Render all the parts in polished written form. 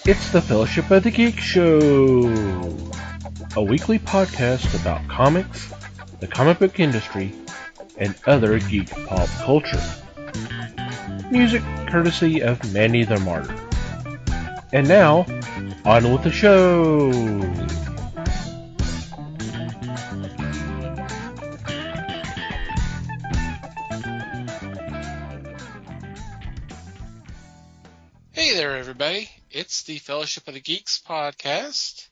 It's the Fellowship of the Geek Show, a weekly podcast about comics, the comic book industry, and other geek pop culture. Music courtesy of Manny the Martyr. And now, on with the show! Hey there, everybody. It's the Fellowship of the Geeks podcast.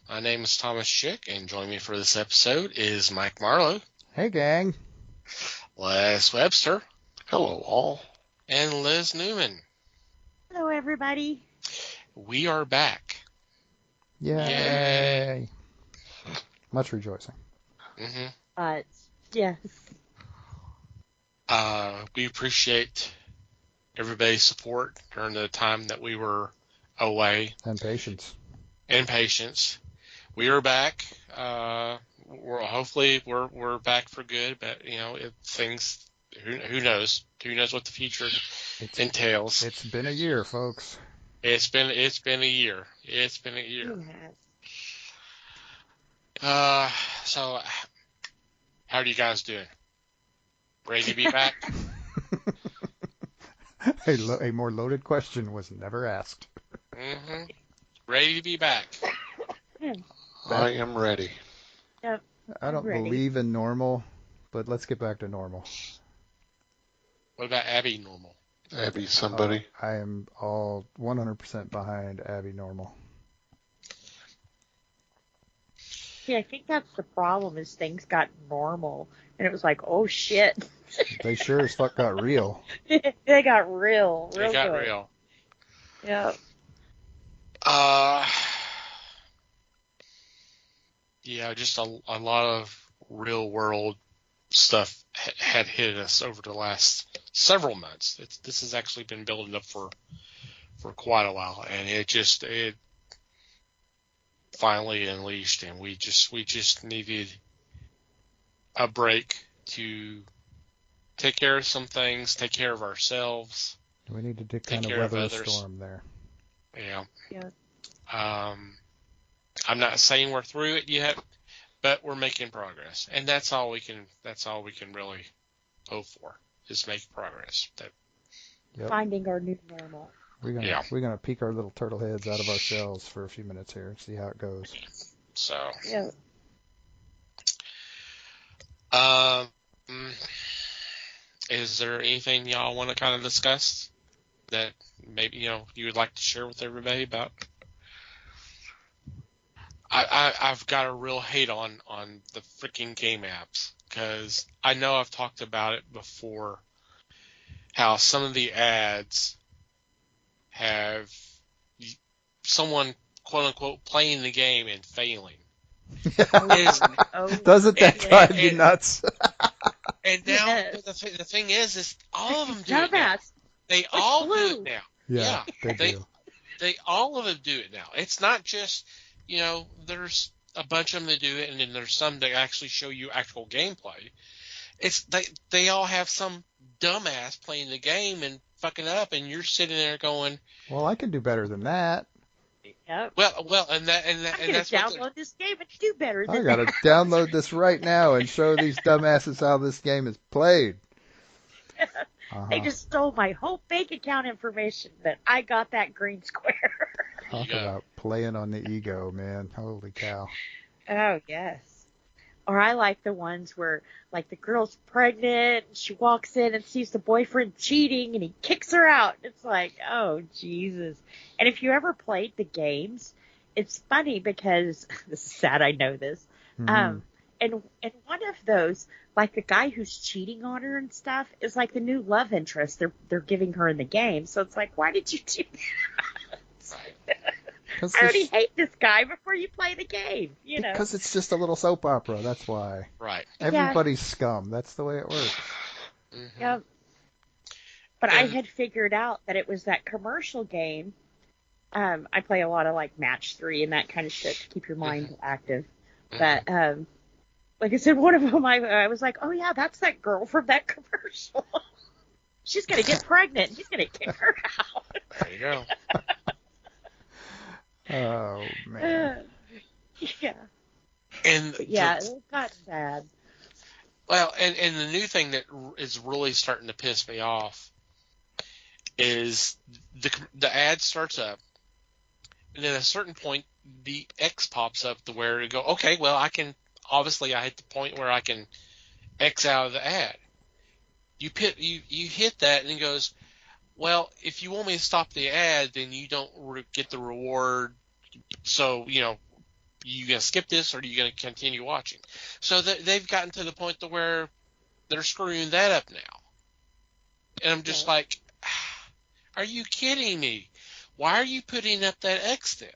My name is Thomas Schick, and joining me for this episode is Mike Marlowe. Hey, gang. Les Webster. Hello, all. And Liz Newman. Hello, everybody. We are back. Yay. Much rejoicing. Yes. We appreciate everybody's support during the time that we were away. And patience. And patience. We are back. Hopefully we're back for good, but things. Who knows? Who knows what the future entails? It's been a year, folks. It's been a year. It's been a year. So how are you guys doing? Ready to be back? A more loaded question was never asked. Mm-hmm. Ready to be back. I am ready. Yep. I don't believe in normal, but let's get back to normal. What about Abby normal? Abby, somebody. I am all 100% behind Abby normal. See, I think that's the problem is things got normal, and it was like, oh, shit. They sure as fuck got real. They got real. They got good. real. Yep. Yeah, just a lot of real world stuff had hit us over the last several months. This has actually been building up for quite a while, and it finally unleashed, and we just needed a break to take care of some things, take care of ourselves. We needed to kind of weather the storm there. Yeah. Yeah. I'm not saying we're through it yet, but we're making progress, and that's all we can really hope for is make progress. Yep. Finding our new normal. We're gonna peek our little turtle heads out of our shells for a few minutes here and see how it goes. So. Yeah. Is there anything y'all want to kind of discuss that maybe you would like to share with everybody about? I've got a real hate on the freaking game apps, because I know I've talked about it before, how some of the ads have someone, quote unquote, playing the game and failing. Doesn't that drive you nuts? And now the thing is all of them do it now. They all do it now. Yeah, they do. They all of them do it now. It's not just, there's a bunch of them that do it, and then there's some that actually show you actual gameplay. It's they all have some dumbass playing the game and fucking up, and you're sitting there going, "Well, I can do better than that." Yep. Well, and that's download this game and do better than I gotta download this right now and show these dumbasses how this game is played. They just stole my whole bank account information, but I got that green square. Talk about playing on the ego, man. Holy cow. Oh, yes. Or I like the ones where, like, the girl's pregnant, and she walks in and sees the boyfriend cheating, and he kicks her out. It's like, oh, Jesus. And if you ever played the games, it's funny because, this is sad, I know this, and one of those, like, the guy who's cheating on her and stuff is like the new love interest they're giving her in the game. So it's like, why did you do that? I already hate this guy before you play the game, Because it's just a little soap opera, that's why. Right. Everybody's scum. That's the way it works. Mm-hmm. Yep. But I had figured out that it was that commercial game. I play a lot of, like, Match 3 and that kind of shit to keep your mind active. But, like I said, one of them, I was like, oh, yeah, that's that girl from that commercial. She's going to get pregnant. He's going to kick her out. There you go. Oh man. Yeah. And But yeah, it got sad. and the new thing that is really starting to piss me off is the ad starts up, and then at a certain point the X pops up to where you go, okay, well I hit the point where I can X out of the ad. You hit that and it goes, well, if you want me to stop the ad, then you don't get the reward. So you gonna skip this or are you gonna continue watching? So they've gotten to the point to where they're screwing that up now, and I'm just like, are you kidding me? Why are you putting up that X then?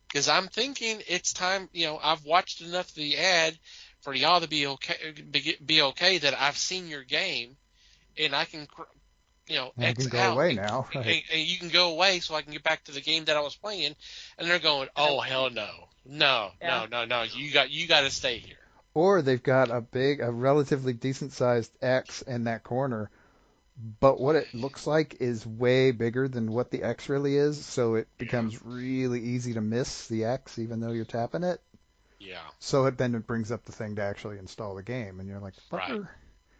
Because I'm thinking it's time. I've watched enough of the ad for y'all to be okay that I've seen your game, and I can I X can go out away now. Right. and you can go away so I can get back to the game that I was playing. And they're going, oh hell no, no. You got to stay here. Or they've got a relatively decent sized X in that corner, but what it looks like is way bigger than what the X really is, so it becomes really easy to miss the X even though you're tapping it. Yeah. So then it brings up the thing to actually install the game, and you're like, fucker. Right.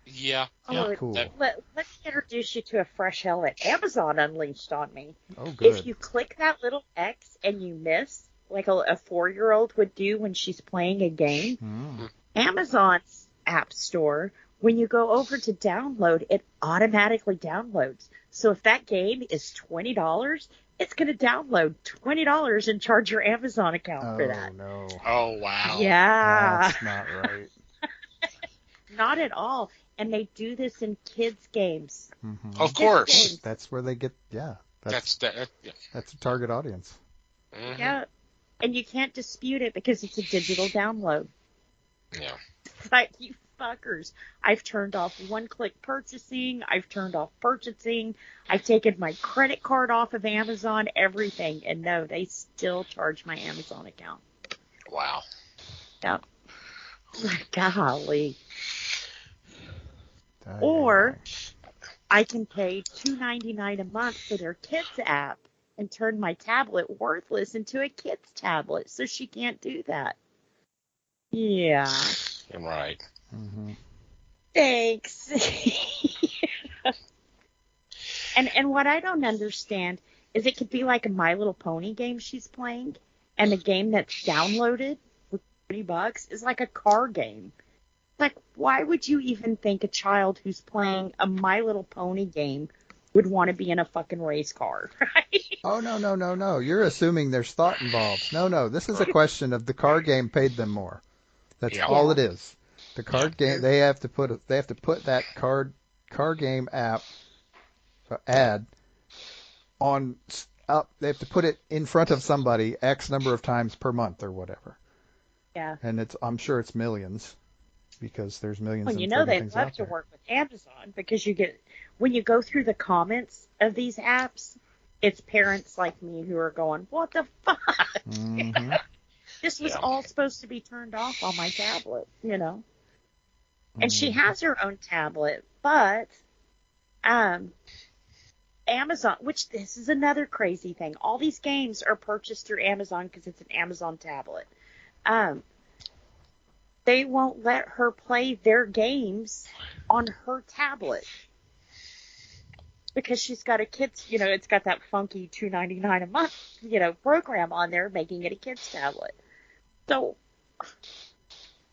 Yeah. Oh, cool. Let me introduce you to a fresh hell that Amazon unleashed on me. Oh, good. If you click that little X and you miss, like a 4-year-old would do when she's playing a game, Amazon's app store, when you go over to download, it automatically downloads. So if that game is $20, it's going to download $20 and charge your Amazon account for that. Oh, no. Oh, wow. Yeah. That's not right. Not at all. And they do this in kids' games. Mm-hmm. Of course. That's where they get, that's Yeah. a target audience. Mm-hmm. Yeah. And you can't dispute it because it's a digital download. Yeah. It's like, you fuckers. I've turned off one-click purchasing. I've turned off purchasing. I've taken my credit card off of Amazon, everything. And no, they still charge my Amazon account. Wow. Yep. Golly. Or I can pay $2.99 a month for their kids app and turn my tablet worthless into a kid's tablet, so she can't do that. Yeah. Right. Mm-hmm. Thanks. And what I don't understand is it could be like a My Little Pony game she's playing, and the game that's downloaded for $30 is like a car game. Like, why would you even think a child who's playing a My Little Pony game would want to be in a fucking race car, right? Oh, no. You're assuming there's thought involved. No. This is a question of the card game paid them more. That's all it is. The card game, they have to put that card game app ad on up. They have to put it in front of somebody X number of times per month or whatever. Yeah. And I'm sure it's millions. Because there's millions Well, of you know they things love out to there. work with Amazon because when you go through the comments of these apps, it's parents like me who are going, what the fuck? Mm-hmm. This was all supposed to be turned off on my tablet, And she Mm-hmm. has her own tablet, but Amazon, which this is another crazy thing. All these games are purchased through Amazon because it's an Amazon tablet. They won't let her play their games on her tablet because she's got a kid's, it's got that funky $2.99 a month, program on there making it a kid's tablet. So,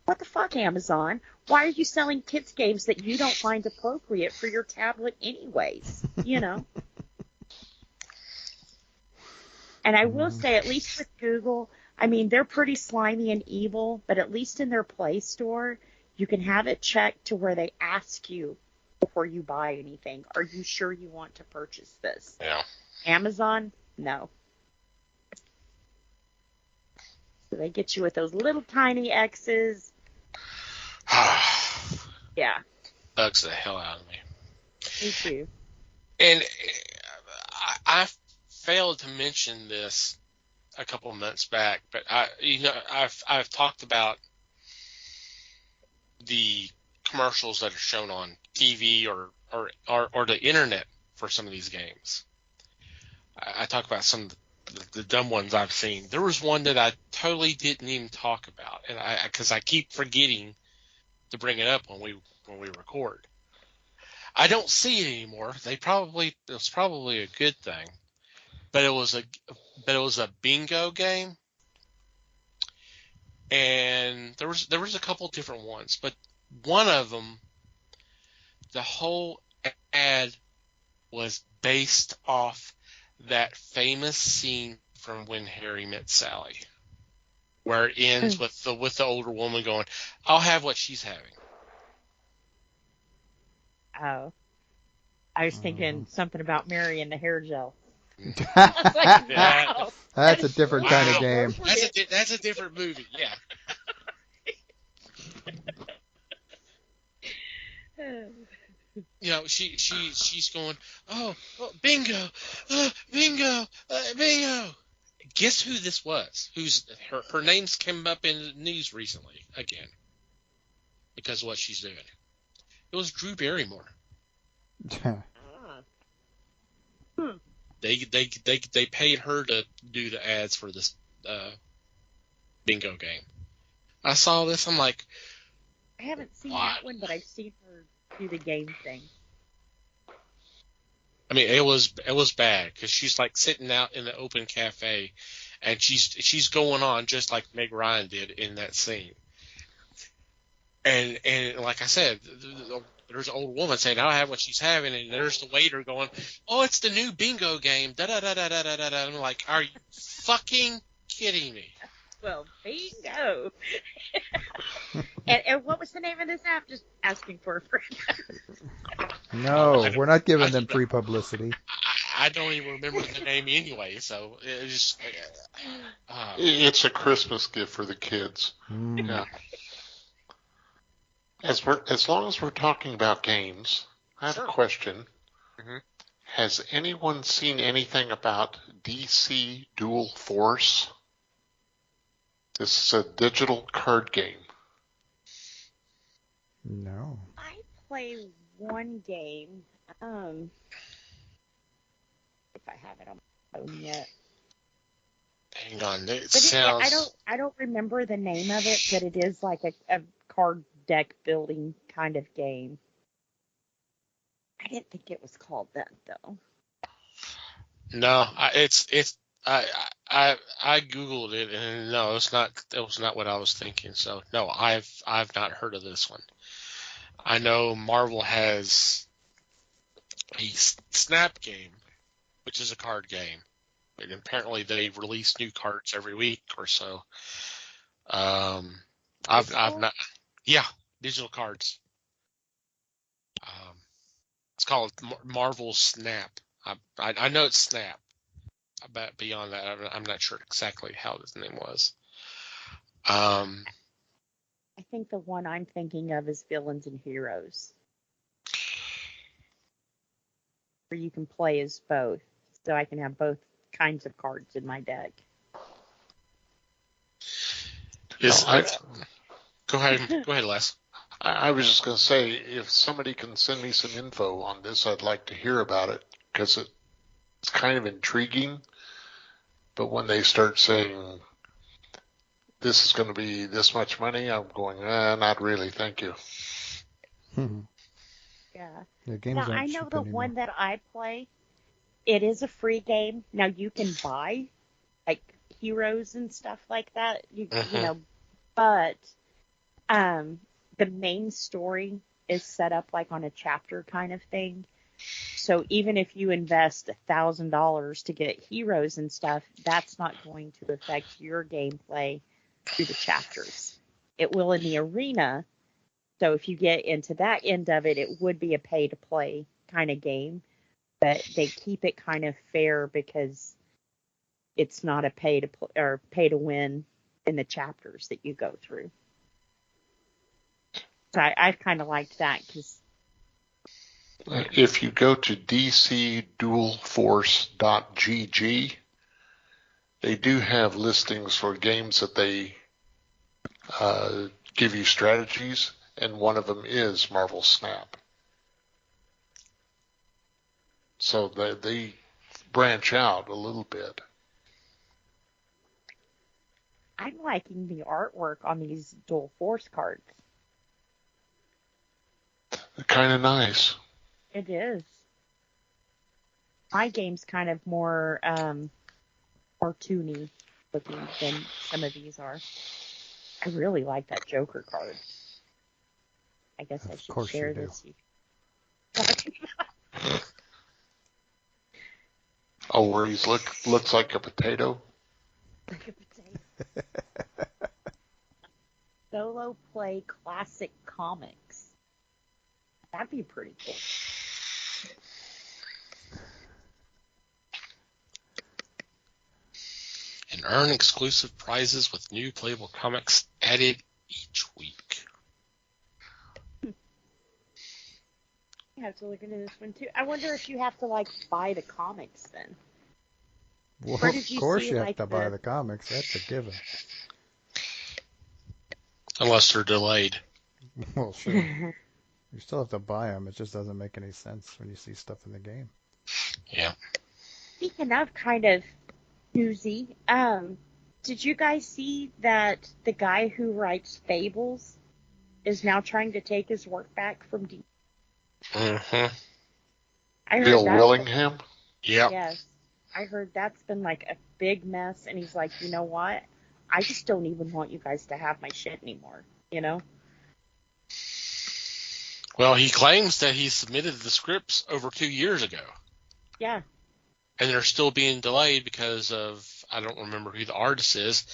what the fuck, Amazon? Why are you selling kids games that you don't find appropriate for your tablet anyways? And I will say, at least with Google, I mean, they're pretty slimy and evil, but at least in their Play Store, you can have it checked to where they ask you before you buy anything, are you sure you want to purchase this? Yeah. Amazon, no. So they get you with those little tiny X's. Yeah. Bugs the hell out of me. Me too. And I failed to mention this a couple of months back, but I've talked about the commercials that are shown on TV or the internet for some of these games. I talk about some of the dumb ones I've seen. There was one that I totally didn't even talk about, and because I keep forgetting to bring it up when we record. I don't see it anymore. It was probably a good thing, but it was a bingo game, and there was a couple different ones, but one of them, the whole ad was based off that famous scene from When Harry Met Sally, where it ends with the older woman going, "I'll have what she's having." Oh, I was thinking something about Mary and the hair gel. That's Like, wow. a different kind of game. That's a different movie. Yeah. You know, she's going, oh bingo, bingo, bingo. Guess who this was? Who's her name's come up in the news recently again because of what she's doing. It was Drew Barrymore. They paid her to do the ads for this bingo game. I saw this. I'm like, I haven't seen that one, but I've seen her do the game thing. I mean, it was bad because she's like sitting out in the open cafe, and she's going on just like Meg Ryan did in that scene. And like I said, there's an old woman saying, "I'll have what she's having," and there's the waiter going, "Oh, it's the new bingo game." Da da da da da da da. I'm like, are you fucking kidding me? Well, bingo. and what was the name of this app? Just asking for a friend. No, we're not giving them free publicity. I don't even remember the name anyway, so it's just. It's a Christmas gift for the kids. Yeah. As long as we're talking about games, I have a question. Mm-hmm. Has anyone seen anything about DC Dual Force? This is a digital card game. No. I play one game. If I have it on my phone yet. Hang on, it But sounds. I don't remember the name of it, but it is like a card deck building kind of game. I didn't think it was called that though. No, I googled it and no, it's not. It was not what I was thinking. So no, I've not heard of this one. I know Marvel has a Snap game, which is a card game, and apparently they release new cards every week or so. I've not. Yeah, digital cards. It's called Marvel Snap. I know it's Snap. But beyond that, I'm not sure exactly how his name was. I think the one I'm thinking of is Villains and Heroes, where you can play as both, so I can have both kinds of cards in my deck. Go ahead, Les. I was just going to say, if somebody can send me some info on this, I'd like to hear about it, because it's kind of intriguing. But when they start saying, this is going to be this much money, I'm going, not really, thank you. Yeah. Now, I know the one that I play, it is a free game. Now, you can buy, like, heroes and stuff like that, you know, but the main story is set up, like, on a chapter kind of thing. So even if you invest $1,000 to get heroes and stuff, that's not going to affect your gameplay through the chapters. It will in the arena. So if you get into that end of it, it would be a pay-to-play kind of game. But they keep it kind of fair because it's not a pay-to-play or pay-to-win in the chapters that you go through. So I've kind of liked that because. If you go to dcdualforce.gg, they do have listings for games that they give you strategies, and one of them is Marvel Snap. So they branch out a little bit. I'm liking the artwork on these Dual Force cards. They're kind of nice. It is. My game's kind of more cartoony looking than some of these are. I really like that Joker card. I guess I should share this. Oh, where he's looks like a potato. Like a potato. Solo play classic comics. That'd be pretty cool. And earn exclusive prizes with new playable comics added each week. I have to look into this one too. I wonder if you have to like buy the comics then. Well, of course you have to buy the comics. That's a given. Unless they're delayed. Well, sure. You still have to buy them. It just doesn't make any sense when you see stuff in the game. Yeah. Speaking of kind of newsy, did you guys see that the guy who writes Fables is now trying to take his work back from DC? Mm-hmm. I heard Bill Willingham? Yep. Yes. I heard that's been like a big mess, and he's like, you know what? I just don't even want you guys to have my shit anymore, you know? Well, he claims that he submitted the scripts over 2 years ago. Yeah. And they're still being delayed because of, I don't remember who the artist is,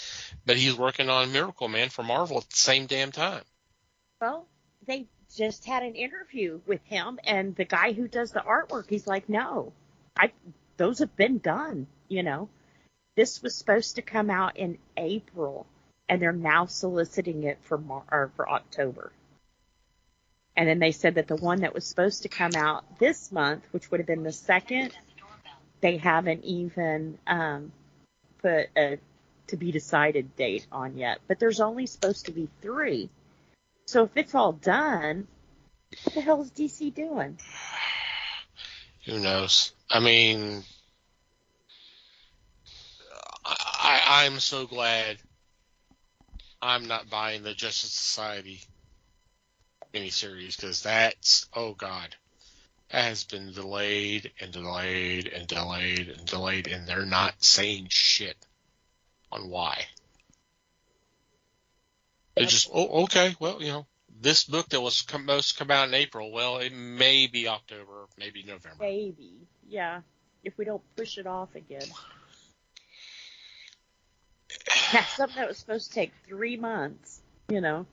but he's working on Miracle Man for Marvel at the same damn time. Well, they just had an interview with him, and the guy who does the artwork, he's like, no, those have been done, you know. This was supposed to come out in April, and they're now soliciting it for October. And then they said that the one that was supposed to come out this month, which would have been the 2nd, they haven't even put a to be decided date on yet. But there's only supposed to be 3. So if it's all done, what the hell is DC doing? Who knows? I mean, I'm so glad I'm not buying the Justice Society miniseries, because that's, oh God, that has been delayed and delayed and delayed and delayed, and they're not saying shit on why. They're just, oh, okay, well, you know, this book that was supposed to come out in April, well, it may be October, maybe November. Maybe, yeah, if we don't push it off again. Yeah, something that was supposed to take 3 months, you know.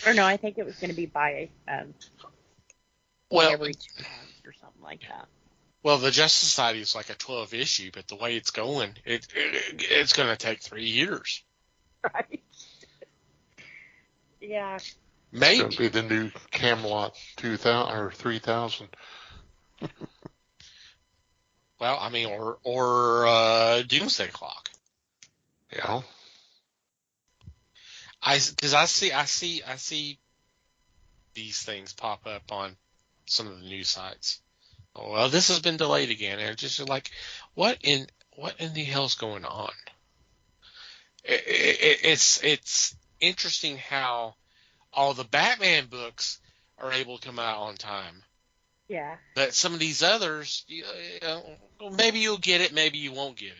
Or no, I think it was going to be by every 2 months or something like that. Well, the Justice Society is like a 12 issue, but the way it's going, it's going to take 3 years. Right. Yeah. Maybe. It's going to be the new Camelot 2000 or 3000. Well, I mean, or Doomsday Clock. Yeah. Because I see these things pop up on some of the news sites. Oh, well, this has been delayed again, and it's just like, what in the hell's going on? It's interesting how all the Batman books are able to come out on time. Yeah. But some of these others, maybe you'll get it, maybe you won't get it.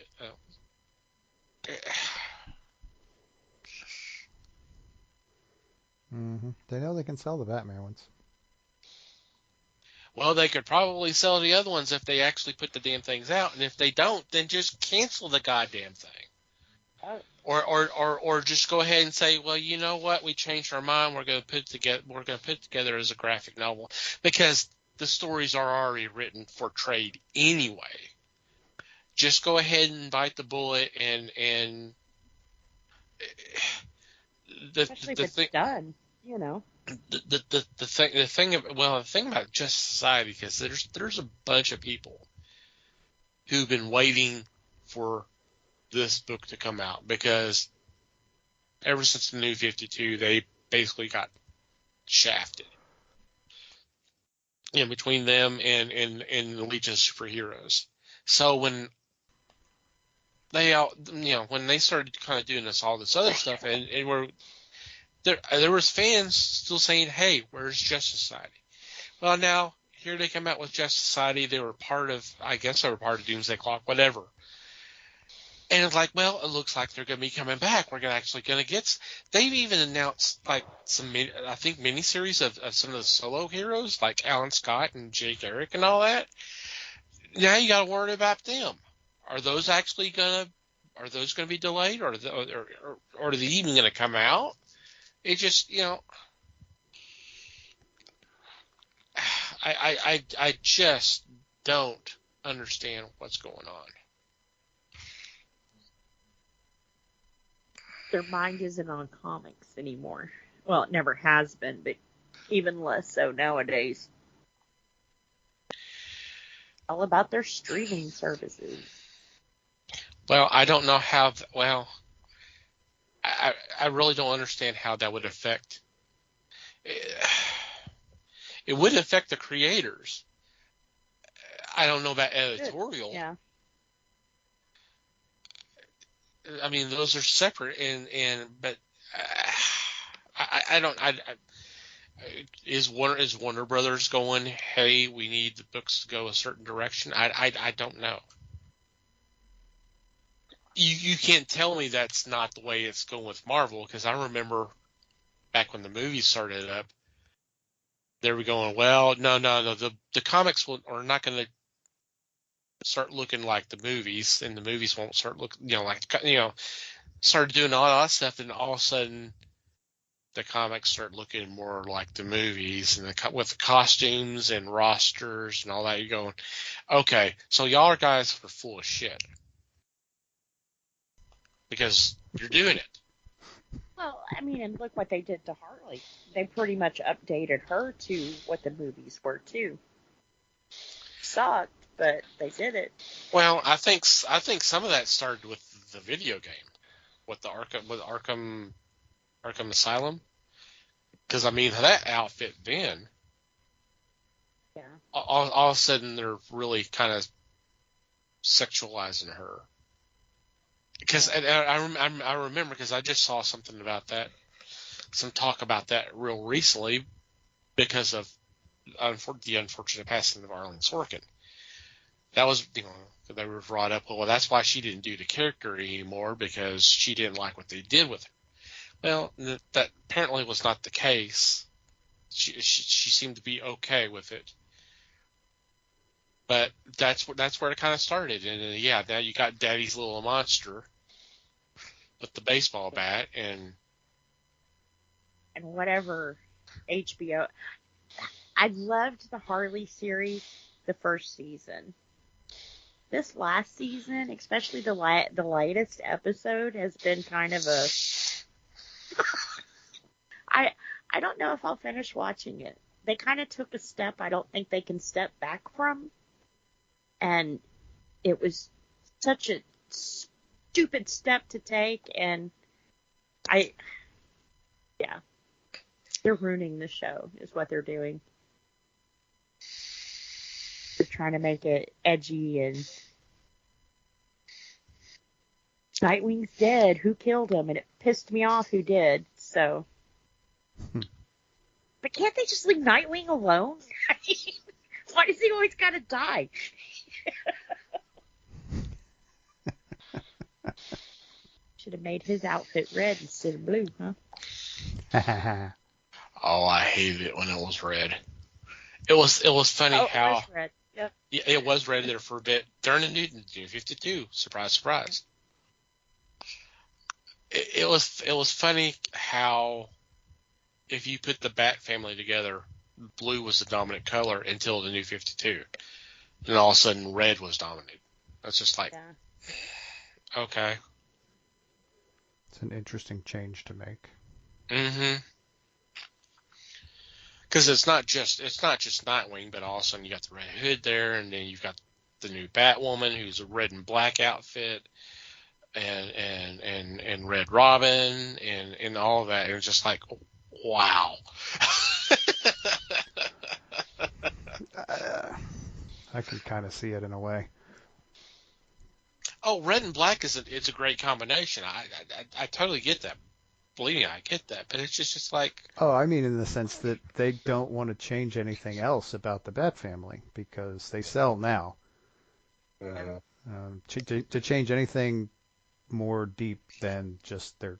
Mm-hmm. They know they can sell the Batman ones. Well, they could probably sell the other ones if they actually put the damn things out, and if they don't, then just cancel the goddamn thing. Or just go ahead and say, well, you know what? We changed our mind. We're going to put it together as a graphic novel, because the stories are already written for trade anyway. Just go ahead and bite the bullet and especially if it's done, you know. The thing about Justice Society, because there's a bunch of people who've been waiting for this book to come out, because ever since the New 52, they basically got shafted. You know, between them and the Legion of Superheroes. So when when they started kind of doing all this other stuff, and there was fans still saying, "Hey, where's Justice Society?" Well, now here they come out with Justice Society. They were I guess they were part of Doomsday Clock, whatever. And it's like, well, it looks like they're going to be coming back. We're going to get. They've even announced like some, I think, miniseries of some of the solo heroes, like Alan Scott and Jay Garrick and all that. Now you got to worry about them. Are those going to be delayed, or are they even going to come out? It just, I just don't understand what's going on. Their mind isn't on comics anymore. Well, it never has been, but even less so nowadays. All about their streaming services. Well, I don't know how. I really don't understand how that would affect. It would affect the creators. I don't know about editorial. Yeah. I mean, those are separate, but I don't. Is Warner Brothers going, hey, we need the books to go a certain direction? I don't know. You can't tell me that's not the way it's going with Marvel, because I remember back when the movies started up, they were going, well, no, the comics are not going to start looking like the movies, and the movies won't start looking, started doing all that stuff, and all of a sudden the comics start looking more like the movies, and with the costumes and rosters and all that. You're going, okay, so y'all guys are full of shit because you're doing it. Well, I mean, and look what they did to Harley. They pretty much updated her to what the movies were too. Sucked, but they did it. Well, I think some of that started with the video game, with Arkham Asylum, because I mean that outfit then. Yeah. All of a sudden they're really kind of sexualizing her. Because I remember, because I just saw something about that, some talk about that real recently, because of the unfortunate passing of Arlene Sorkin. That was, they were brought up, well, that's why she didn't do the character anymore, because she didn't like what they did with her. Well, that apparently was not the case. She seemed to be okay with it. But that's where it kind of started. And yeah, now you got Daddy's Little Monster with the baseball bat and whatever HBO. I loved the Harley series the first season. This last season, especially the latest episode, has been kind of a. I don't know if I'll finish watching it. They kind of took a step I don't think they can step back from, and it was such a stupid step to take, and they're ruining the show is what they're doing. They're trying to make it edgy, and Nightwing's dead. Who killed him? And it pissed me off who did, so. But can't they just leave Nightwing alone? Why does he always gotta die? Should have made his outfit red instead of blue, huh? Oh, I hated it when it was red. It was funny how it was red. Yep. Yeah, it was red there for a bit during the New 52. Surprise, surprise. It was funny how if you put the Bat family together, blue was the dominant color until the New 52. Then all of a sudden red was dominant. That's just like, okay. It's an interesting change to make. Mm-hmm. Because it's not just Nightwing, but all of a sudden you got the Red Hood there, and then you've got the new Batwoman who's a red and black outfit, and Red Robin, and all of that. And it's just like, wow. I can kind of see it in a way. Oh, red and black it's a great combination. I totally get that. Believe me, I get that. But it's just like, Oh, I mean in the sense that they don't want to change anything else about the Bat family because they sell now. To change anything more deep than just the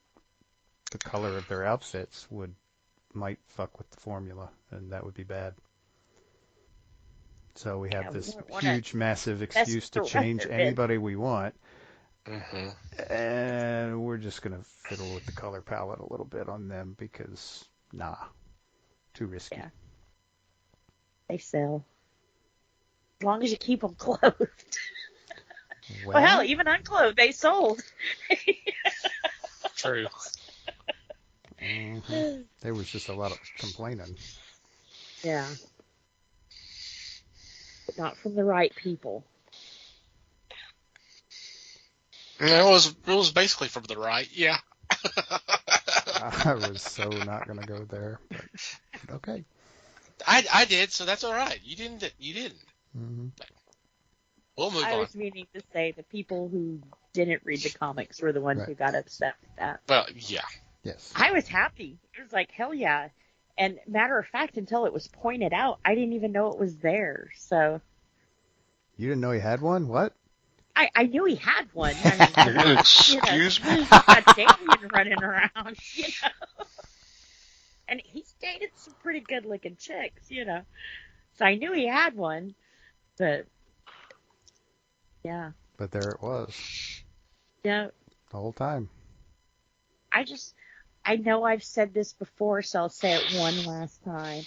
color of their outfits might fuck with the formula, and that would be bad. So we have this huge, massive excuse to change anybody we want, and we're just gonna fiddle with the color palette a little bit on them because too risky. Yeah. They sell. As long as you keep them clothed. Well, hell, even unclothed, they sold. True. There was just a lot of complaining. Yeah. But not from the right people. It was basically from the right, yeah. I was so not going to go there, but okay. I did, so that's all right. You didn't. Mm-hmm. We'll move on. I was meaning to say the people who didn't read the comics were the ones who got upset with that. Well, yeah. Yes. I was happy. It was like, hell yeah. And matter of fact, until it was pointed out, I didn't even know it was there. So. You didn't know he had one? What? I knew he had one. I mean, Excuse me? He's got Damien running around, And he's dated some pretty good looking chicks, So I knew he had one, but yeah. But there it was. Yeah. The whole time. I know I've said this before, so I'll say it one last time.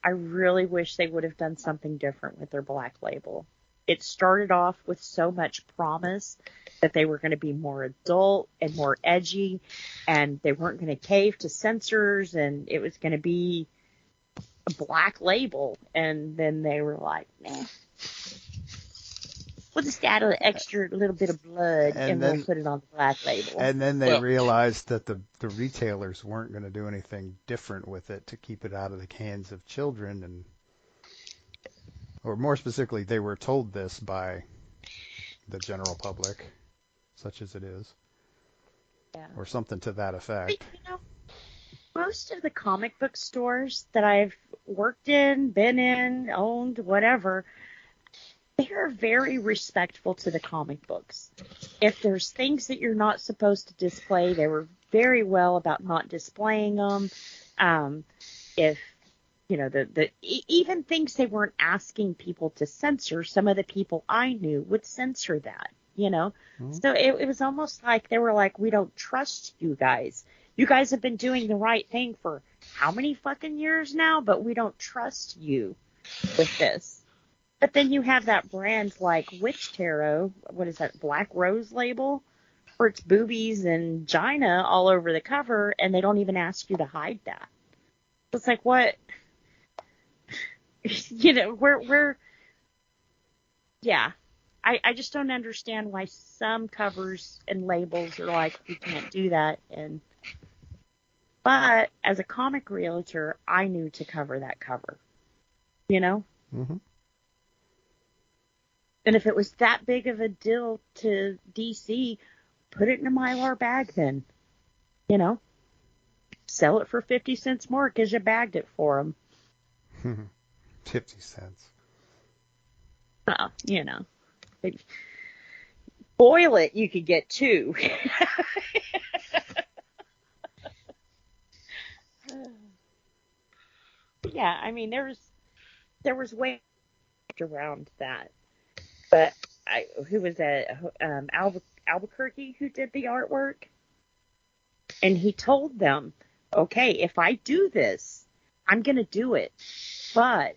I really wish they would have done something different with their Black Label. It started off with so much promise that they were going to be more adult and more edgy, and they weren't going to cave to censors, and it was going to be a Black Label. And then they were like, nah. We'll just add an extra little bit of blood and we'll put it on the Black Label. And then they realized that the retailers weren't going to do anything different with it to keep it out of the hands of children, or more specifically, they were told this by the general public, such as it is, or something to that effect. But, most of the comic book stores that I've worked in, been in, owned, whatever, they are very respectful to the comic books. If there's things that you're not supposed to display, they were very well about not displaying them. If even things they weren't asking people to censor, some of the people I knew would censor that, Mm-hmm. So it was almost like they were like, we don't trust you guys. You guys have been doing the right thing for how many fucking years now, but we don't trust you with this. But then you have that brand like Witch Tarot, what is that, Black Rose label, where it's boobies and gina all over the cover, and they don't even ask you to hide that. It's like, what? I just don't understand why some covers and labels are like, we can't do that. But as a comic realtor, I knew to cover that cover, Mm-hmm. And if it was that big of a deal to DC, put it in a Mylar bag then, Sell it for 50 cents more because you bagged it for them. 50 cents. Well, boil it, you could get 2. Yeah, I mean, there was way around that. But who was that? Albuquerque who did the artwork, and he told them, okay, if I do this, I'm going to do it, but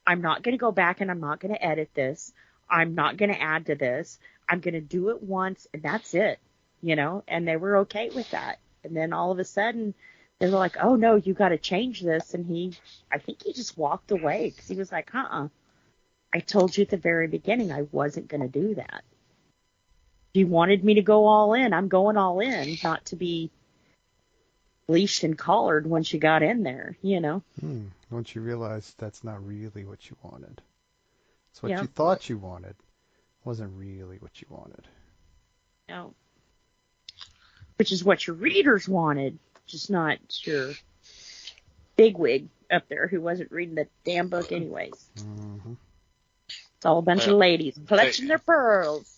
I'm not going to go back and I'm not going to edit this. I'm not going to add to this. I'm going to do it once and that's it, and they were okay with that. And then all of a sudden they were like, oh no, you got to change this. And I think he just walked away because he was like, I told you at the very beginning I wasn't going to do that. If you wanted me to go all in, I'm going all in, not to be leashed and collared once you got in there, Once you realized that's not really what you wanted. It's what you thought you wanted. Wasn't really what you wanted. No. Which is what your readers wanted, just not your bigwig up there who wasn't reading the damn book anyways. Mm-hmm. It's all a bunch of ladies clutching their pearls.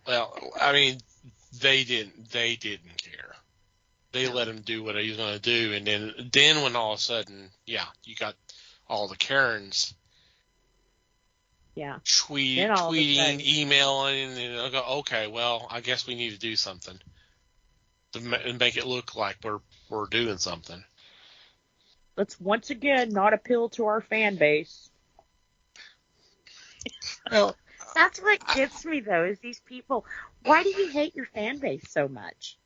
Well, I mean, they didn't care. They let him do what he was going to do, and then when all of a sudden, you got all the Karens. Yeah. Tweeting, emailing, and I'll go, okay, well, I guess we need to do something to make it look like we're doing something. Let's once again not appeal to our fan base. Well, that's what gets me though, is these people. Why do you hate your fan base so much?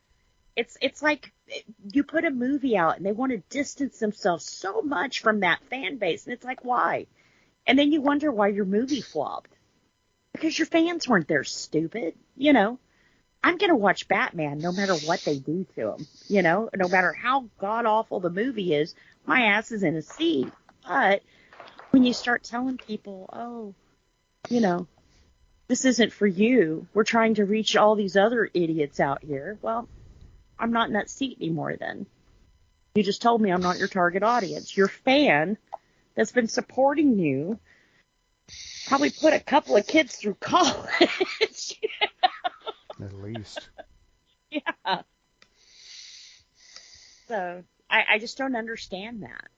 It's like you put a movie out and they want to distance themselves so much from that fan base, and it's like, why? And then you wonder why your movie flopped. Because your fans weren't there, stupid. You know, I'm going to watch Batman no matter what they do to him. You know, no matter how god-awful the movie is, my ass is in a seat. But when you start telling people, oh, you know, this isn't for you, we're trying to reach all these other idiots out here, well, I'm not in that seat anymore then. You just told me I'm not your target audience. Your fan that's been supporting you probably put a couple of kids through college. At least. Yeah. So I just don't understand that.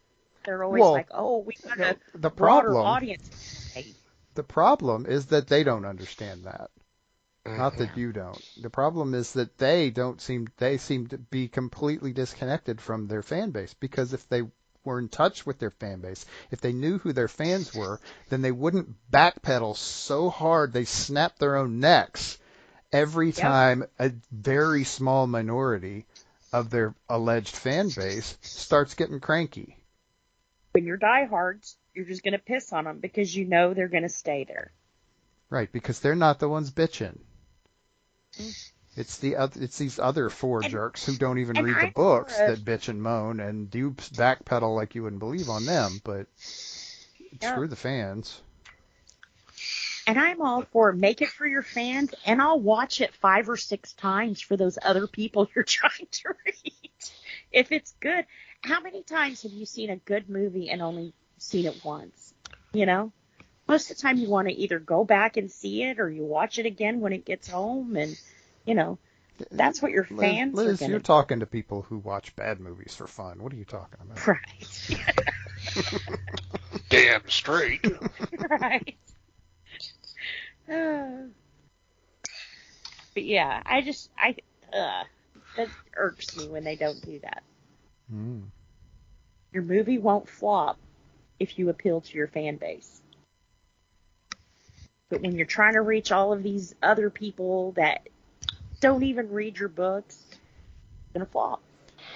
They're always like, oh, we got a broader audience. Hey. The problem is that they don't understand that. Not that you don't. The problem is that they seem to be completely disconnected from their fan base, because if they were in touch with their fan base, if they knew who their fans were, then they wouldn't backpedal so hard they snap their own necks every time a very small minority of their alleged fan base starts getting cranky. When you're diehards, you're just going to piss on them because you know they're going to stay there. Right, because they're not the ones bitching. It's these other four jerks who don't even read the books that bitch and moan and do backpedal like you wouldn't believe on them, but screw the fans. And I'm all for make it for your fans, and I'll watch it 5 or 6 times for those other people you're trying to reach. If it's good, how many times have you seen a good movie and only seen it once? You know? Most of the time you want to either go back and see it or you watch it again when it gets home, and, you know, that's what your fans Liz, are going to do. You're talking to people who watch bad movies for fun. What are you talking about? Right. Damn straight. Right. But yeah, that irks me when they don't do that. Your movie won't flop if you appeal to your fan base. But when you're trying to reach all of these other people that don't even read your books, it's going to flop.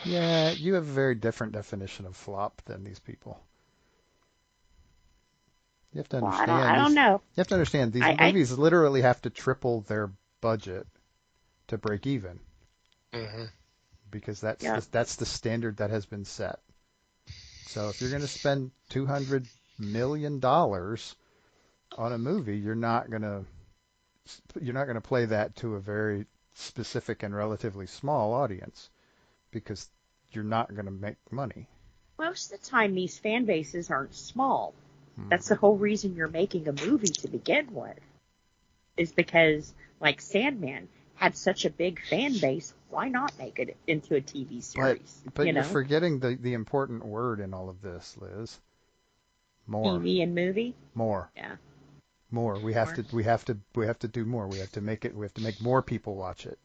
Yeah, you have a very different definition of flop than these people. You have to understand. I don't know. You have to understand these movies literally have to triple their budget to break even. Mm-hmm. Because that's the standard that has been set. So if you're going to spend $200 million on a movie, you're not going to play that to a very specific and relatively small audience, because you're not going to make money. Most of the time, these fan bases aren't small. That's the whole reason you're making a movie to begin with, is because, like Sandman had such a big fan base, why not make it into a TV series? But you're forgetting the important word in all of this, Liz. More. TV and movie? More. Yeah. More. We have to do more. We have to make more people watch it.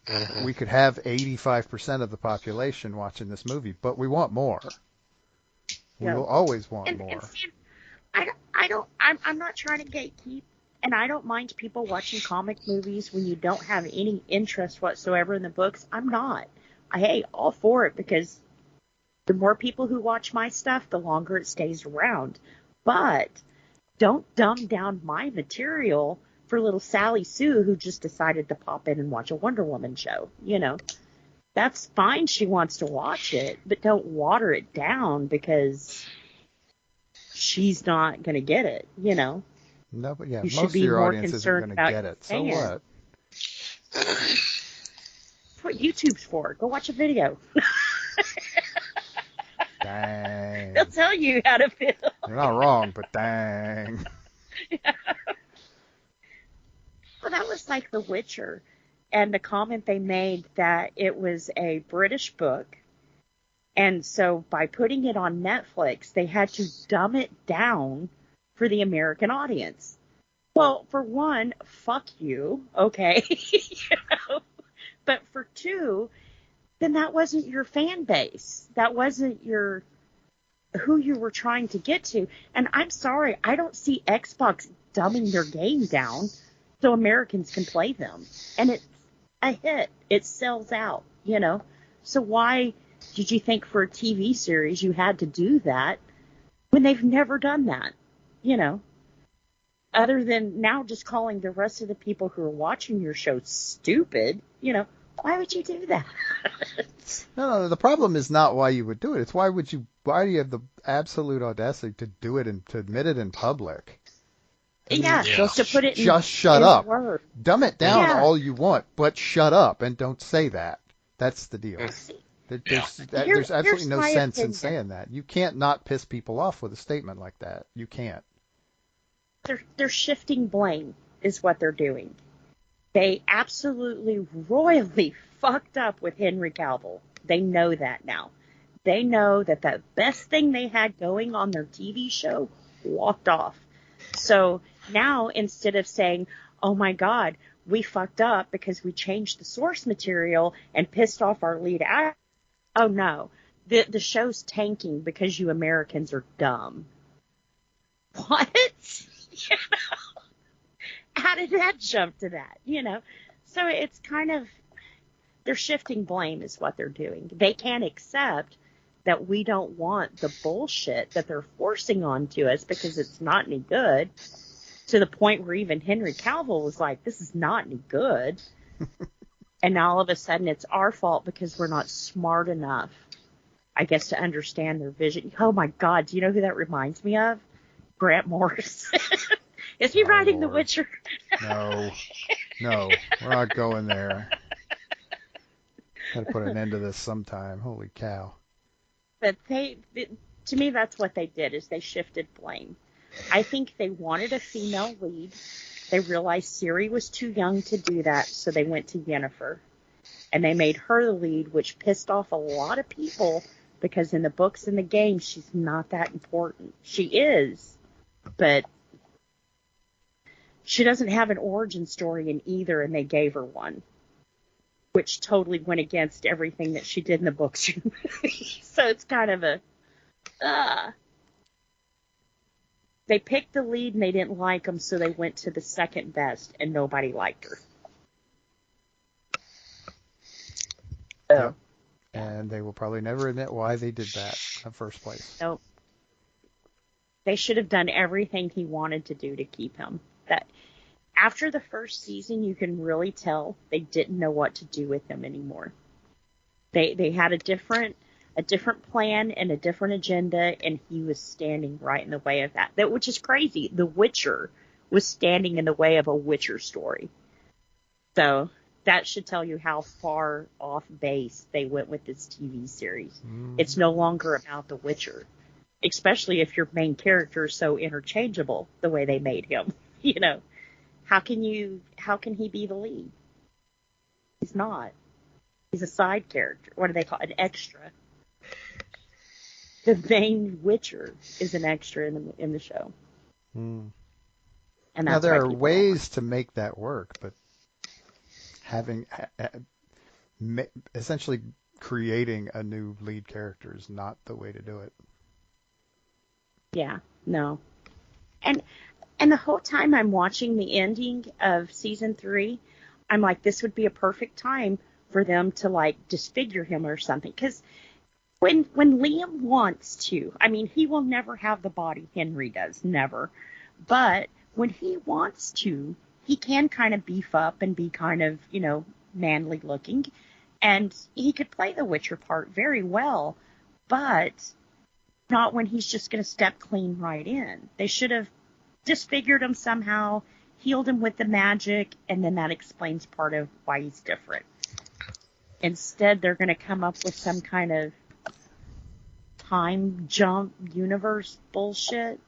Mm-hmm. We could have 85% of the population watching this movie, but we want more. We will always want more. I'm not trying to gatekeep, and I don't mind people watching comic movies when you don't have any interest whatsoever in the books. I'm not. All for it, because the more people who watch my stuff, the longer it stays around. But don't dumb down my material for little Sally Sue who just decided to pop in and watch a Wonder Woman show. You know, that's fine. She wants to watch it, but don't water it down because she's not going to get it, you know. No, but yeah, you most of your audience isn't going to get it. So what? That's what YouTube's for. Go watch a video. Dang. They'll tell you how to feel. You're not wrong, but dang. Well, that was like The Witcher, and the comment they made that it was a British book, and so by putting it on Netflix, they had to dumb it down for the American audience. Well, for one, fuck you, okay? You know? But for two, then that wasn't your fan base. That wasn't who you were trying to get to. And I'm sorry, I don't see Xbox dumbing their game down so Americans can play them. And it's a hit. It sells out, you know? So why did you think for a TV series you had to do that when they've never done that, you know? Other than now just calling the rest of the people who are watching your show stupid, you know, why would you do that? No, the problem is not why you would do it. It's why do you have the absolute audacity to do it and to admit it in public? Yeah, just to put it in, just shut in up. Word. Dumb it down Yeah. all you want, but shut up and don't say that. That's the deal. There's absolutely Here's no my sense in opinion. saying that. You can't not piss people off with a statement like that. You can't. They're shifting blame is what they're doing. They absolutely royally fucked up with Henry Cavill. They know that now. They know that the best thing they had going on their TV show walked off. So now instead of saying, oh my God, we fucked up because we changed the source material and pissed off our lead actor. Oh no, the show's tanking because you Americans are dumb. What? You know? How did that jump to that? You know? So it's kind of, they're shifting blame is what they're doing. They can't accept that we don't want the bullshit that they're forcing onto us because it's not any good, to the point where even Henry Cavill was like, this is not any good. And now all of a sudden it's our fault because we're not smart enough, I guess, to understand their vision. Oh my God, do you know who that reminds me of? Grant Morris. Is he writing The Witcher? No, we're not going there. Got to put an end to this sometime. Holy cow. But to me, that's what they did, is they shifted blame. I think they wanted a female lead. They realized Ciri was too young to do that, so they went to Yennefer. And they made her the lead, which pissed off a lot of people, because in the books and the games, she's not that important. She is, but she doesn't have an origin story in either, and they gave her one, which totally went against everything that she did in the books and movies. So it's kind of a... They picked the lead, and they didn't like him, so they went to the second best, and nobody liked her. Yep. And they will probably never admit why they did that in the first place. Nope. They should have done everything he wanted to do to keep him. That after the first season, you can really tell they didn't know what to do with him anymore. They had a different plan and a different agenda, and he was standing right in the way of that. Which is crazy. The Witcher was standing in the way of a Witcher story. So that should tell you how far off base they went with this TV series. It's no longer about The Witcher, especially if your main character is so interchangeable the way they made him. You know, how can he be the lead? He's not. He's a side character. What do they call it? An extra. The main Witcher is an extra in the show. And now there are ways to make that work, but essentially creating a new lead character is not the way to do it. Yeah, no. And the whole time I'm watching the ending of season 3, I'm like, this would be a perfect time for them to like disfigure him or something. Because when Liam wants to, I mean, he will never have the body Henry does, never. But when he wants to, he can kind of beef up and be kind of, you know, manly looking. And he could play the Witcher part very well, but not when he's just going to step clean right in. They should have disfigured him somehow. healed him with the magic, and then that explains part of why he's different. Instead, they're going to come up with some kind of time jump universe bullshit.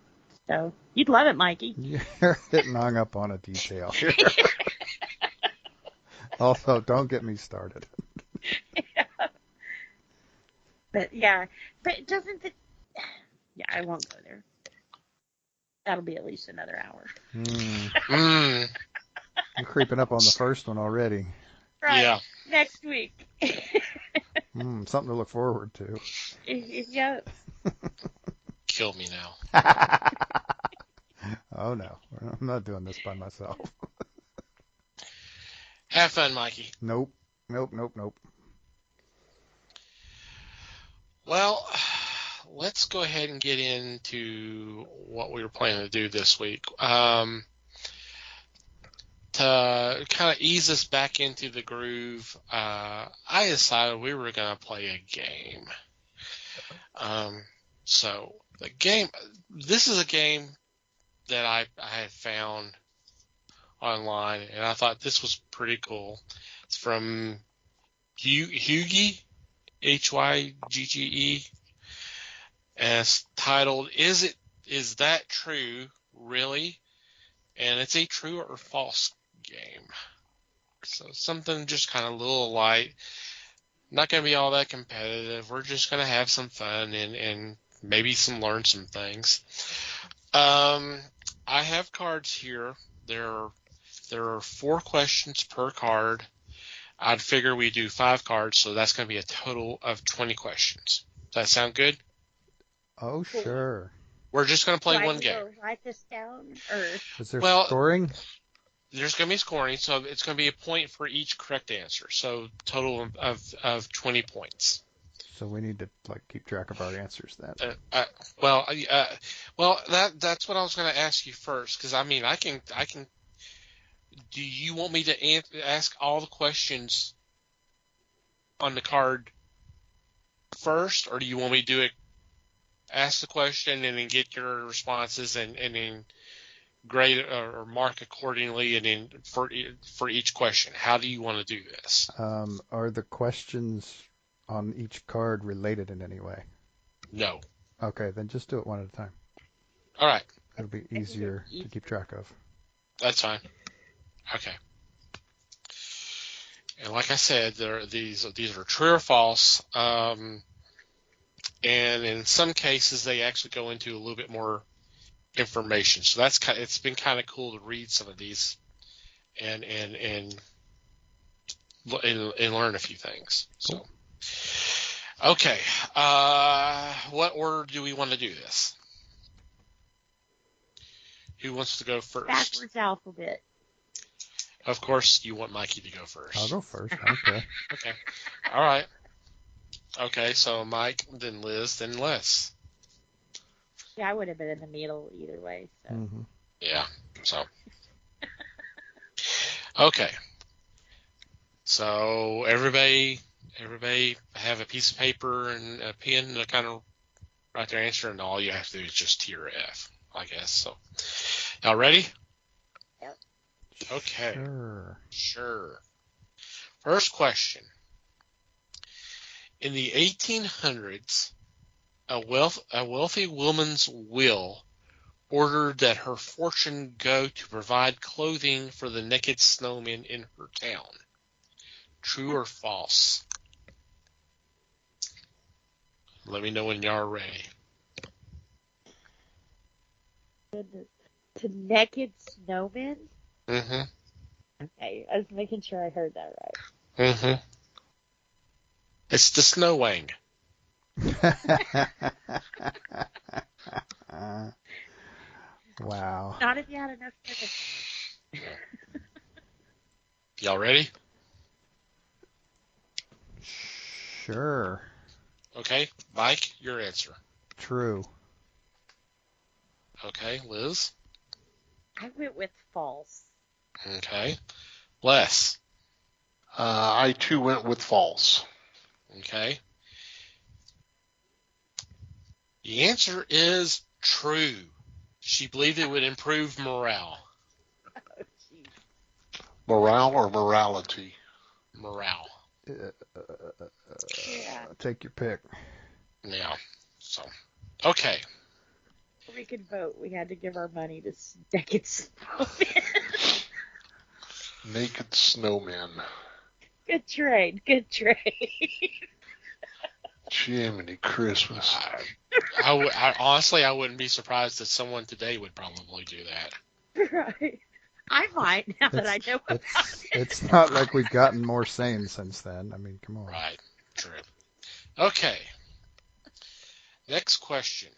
So, you'd love it, Mikey. You're getting hung up on a detail here. Also, don't get me started. But doesn't the... Yeah, I won't go there. That'll be at least another hour. You're creeping up on the first one already. Right. Yeah. Next week. Something to look forward to. Yeah. Kill me now. Oh, no. I'm not doing this by myself. Have fun, Mikey. Nope. Well, let's go ahead and get into what we were planning to do this week. To kind of ease us back into the groove, I decided we were going to play a game. So the game, this is a game that I had found online, and I thought this was pretty cool. It's from Hygge, Hygge, and it's titled "Is That True, Really?" And it's a true or false game. So something just kind of a little light. Not going to be all that competitive. We're just going to have some fun and maybe learn some things. I have cards here. There are 4 questions per card. I'd figure we do 5 cards, so that's going to be a total of 20 questions. Does that sound good? Oh, sure. We're just going to play one game. Write this down, or Is there scoring? There's going to be scoring, so it's going to be a point for each correct answer. So total of 20 points. So we need to keep track of our answers then. Well, that's what I was going to ask you first, because I can. Do you want me to ask all the questions on the card first, or do you want me to do it? Ask the question and then get your responses and then grade or mark accordingly, and then for each question, how do you want to do this? Are the questions on each card related in any way? No. Okay, then just do it one at a time. All right. It'll be easier to keep track of. That's fine. Okay. And like I said, these are true or false. And in some cases, they actually go into a little bit more information. So it's been kind of cool to read some of these and learn a few things. So, okay. What order do we want to do this? Who wants to go first? backwards alphabet. Of course, you want Mikey to go first. I'll go first. Okay. Okay. All right. Okay, so Mike, then Liz, then Les. Yeah, I would have been in the middle either way. So. Mm-hmm. Yeah, so. Okay. So everybody have a piece of paper and a pen to kind of write their answer, and all you have to do is just T or F, I guess. So, y'all ready? Yep. Okay. Sure. First question. In the 1800s, a wealthy woman's will ordered that her fortune go to provide clothing for the naked snowmen in her town. True or false? Let me know when y'all are ready. To naked snowmen? Mm-hmm. Okay, I was making sure I heard that right. Mm-hmm. It's the Snow Wang. Wow. Not if you had enough chicken. Y'all ready? Sure. Okay, Mike, your answer. True. Okay, Liz. I went with false. Okay, Les. I too went with false. Okay. The answer is true. She believed it would improve morale. Morale or morality? Morale. Yeah. Take your pick. Yeah. So, okay. We could vote. We had to give our money to Naked Snowman. Naked Snowman. Good trade. Good trade. Jiminy Christmas. Honestly, I wouldn't be surprised that someone today would probably do that. Right. I might, now that I know about it. It's not like we've gotten more sane since then. I mean, come on. Right. True. Okay. Next question.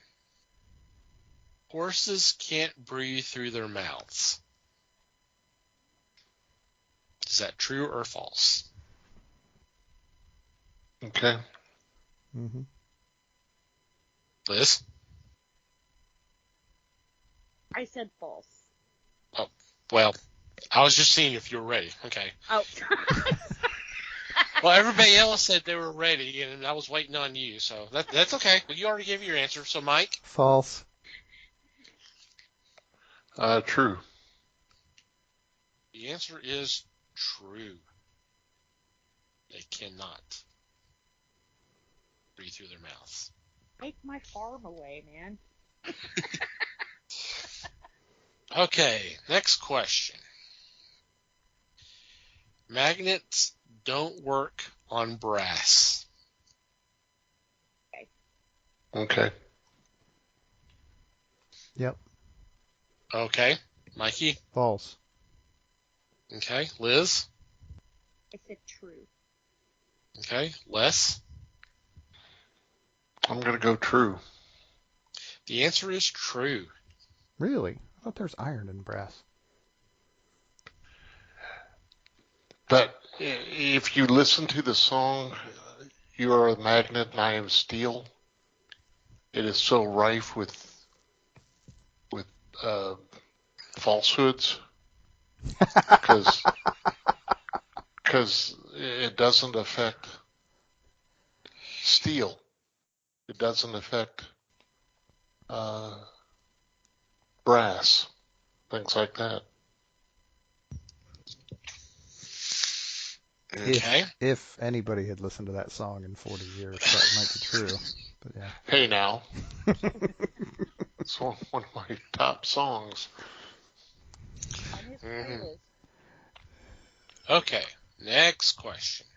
Horses can't breathe through their mouths. Is that true or false? Okay. Mm-hmm. Liz? I said false. Oh, well, I was just seeing if you were ready. Okay. Oh. Well, everybody else said they were ready, and I was waiting on you, so that's okay. Well, you already gave your answer. So, Mike? False. True. The answer is true. They cannot breathe through their mouths. Take my farm away, man. Okay, next question. Magnets don't work on brass. Okay. Yep. Okay, Mikey? False. Okay, Liz? I said true. Okay, Les? I'm going to go true. The answer is true. Really? I thought there's iron in brass. But if you listen to the song, You Are a Magnet and I Am Steel, it is so rife with falsehoods because it doesn't affect steel. It doesn't affect brass, things like that. Okay. If anybody had listened to that song in 40 years, that might be true. But yeah. Hey now. It's one of my top songs. On his Mhm. playlist. Okay, next question.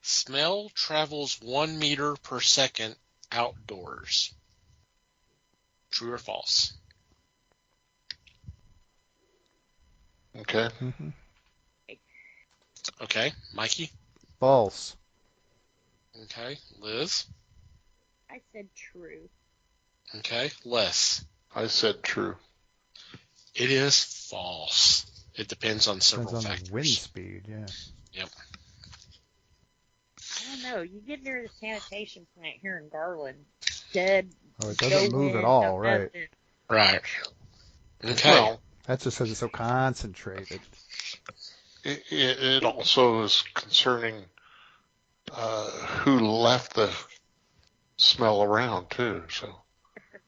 Smell travels 1 meter per second outdoors. True or false? Okay. Mm-hmm. Okay, Mikey? False. Okay, Liz? I said true. Okay, Les? I said true. It is false. It depends on several Depends on factors. the wind speed, yeah. Yep. I don't know. You get near the sanitation plant here in Garland, dead. Oh, it doesn't no move wind, at all, no right? nothing. Right. Okay. Well, That's just because it's so concentrated. it also is concerning who left the smell around too. So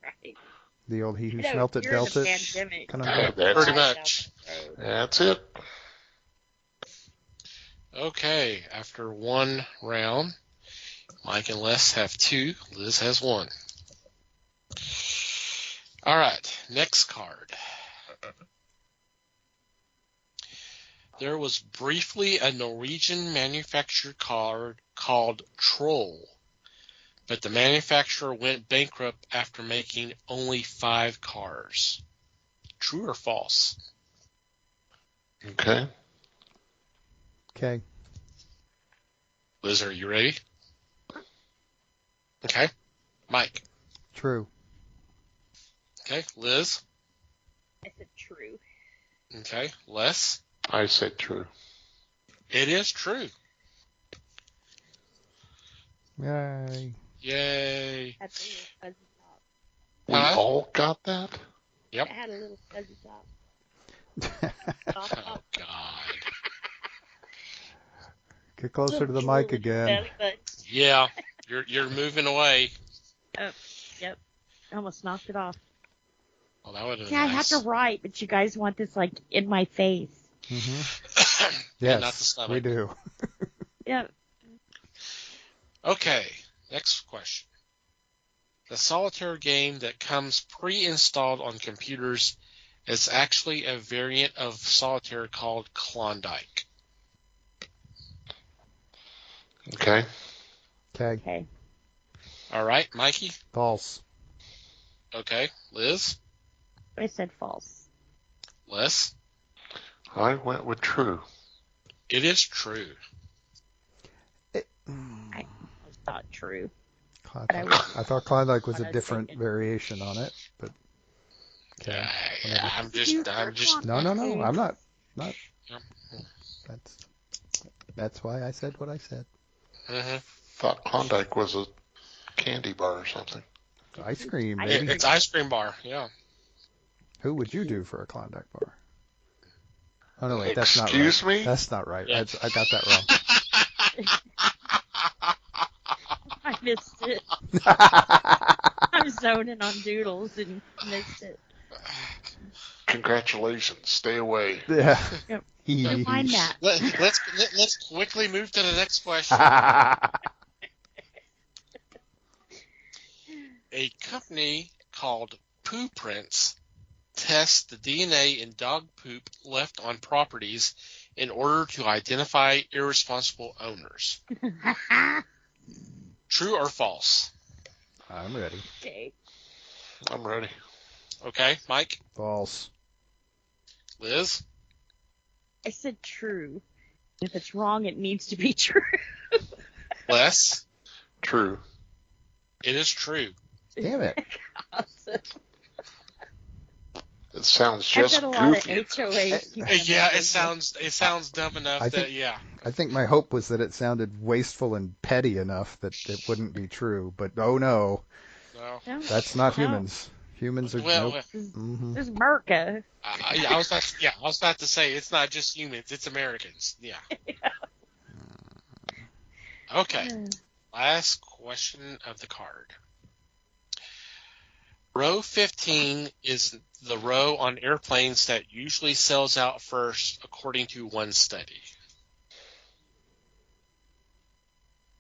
Right. The old he who You know, smelt it during dealt the it. pandemic, Kind of Yeah, thing. that's Pretty it. much. That's it. Okay, after one round, Mike and Les have 2. Liz has 1. All right, next card. There was briefly a Norwegian manufactured car called Troll, but the manufacturer went bankrupt after making only 5 cars. True or false? Okay. Okay. Liz, are you ready? Okay. Mike. True. Okay. Liz. I said true. Okay. Les. I said true. It is true. Yay. Yay. Had a little fuzzy top. We Huh? all got that? Yep. It had a little fuzzy top. Oh, God. Get closer to the mic again. Belly button. Yeah. You're moving away. Yep. Almost knocked it off. Well, that would have See, been I have nice. to write, but you guys want this like in my face. Mm-hmm. And not the Yes, stomach. we do. Yep. Okay, next question. The solitaire game that comes pre-installed on computers is actually a variant of solitaire called Klondike. Okay. Okay. Okay. All right, Mikey? False. Okay. Liz? I said false. Les? I went with true. It is true. I thought true. I thought Klondike was a Hold on a different second. variation on it, but okay. Yeah, I'm just. No, I'm not. Yep. That's why I said what I said. Mhm. Thought Klondike was a candy bar or something. Ice cream, Ice baby. cream. It's ice cream bar. Yeah. Who would you do for a Klondike bar? Oh no, wait, that's not right. Excuse me? That's not right. Yeah. I got that wrong. I missed it. I'm zoning on doodles and missed it. Congratulations. Stay away. Yeah. Yep. Hee Don't hee mind hee. that. Let's quickly move to the next question. A company called Poo Prints tests the DNA in dog poop left on properties in order to identify irresponsible owners. True or false? I'm ready. Okay. I'm ready. Okay, Mike? False. Liz? I said true. If it's wrong, it needs to be true. Les? True. It is true. Damn it. Awesome. It sounds I've just done a lot of goofy. HOAs. Yeah, it sounds dumb enough I that think- yeah. I think my hope was that it sounded wasteful and petty enough that it wouldn't be true, but oh no, No. No, that's not no. humans. Humans are Well, nope. Mm-hmm. This is America. I was about to say it's not just humans, it's Americans. Yeah. Okay. Last question of the card. Row 15 is the row on airplanes that usually sells out first, according to one study.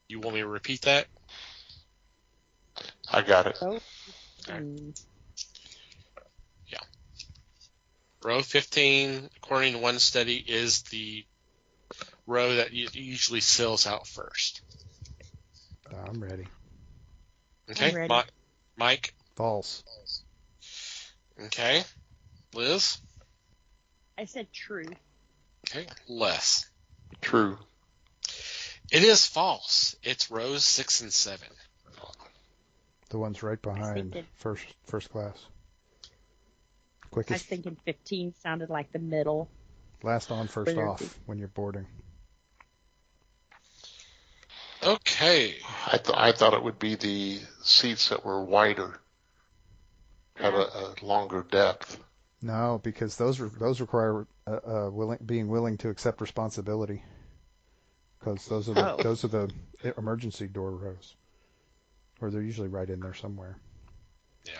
You want me to repeat that? I got it. So, Row 15, according to one study, is the row that usually sells out first. I'm ready. Okay, I'm ready. Mike. False. Okay, Liz. I said true. Okay, Les. True. It is false. It's rows 6 and 7. The one's right behind thinking- first class. I was Quickest, thinking 15 sounded like the middle. last on, first Where- off when you're boarding. Okay. I thought it would be the seats that were wider, had a longer depth. No, because those require being willing to accept responsibility. Because those are the emergency door rows, or they're usually right in there somewhere.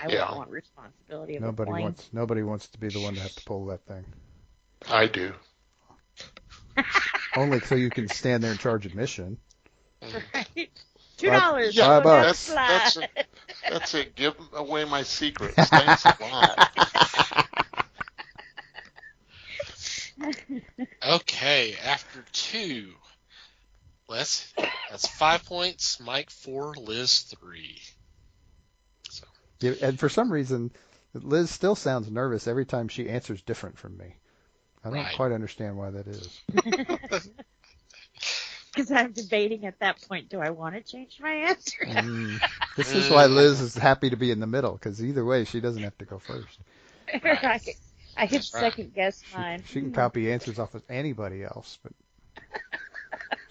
I Yeah. wouldn't want responsibility of the plane. Nobody wants to be the one to have to pull that thing. I do. Only so you can stand there and charge admission. Right? $2. Yeah, Go down $5. the slide. That's it. Give away my secrets. Thanks a lot. Okay, after 2. That's 5 points. Mike 4, Liz 3. Yeah, and for some reason, Liz still sounds nervous every time she answers different from me. I don't Right. quite understand why that is. Because I'm debating at that point, do I want to change my answer? This is why Liz is happy to be in the middle, because either way, she doesn't have to go first. Right. I could That's right. second guess mine. She can copy answers off of anybody else, but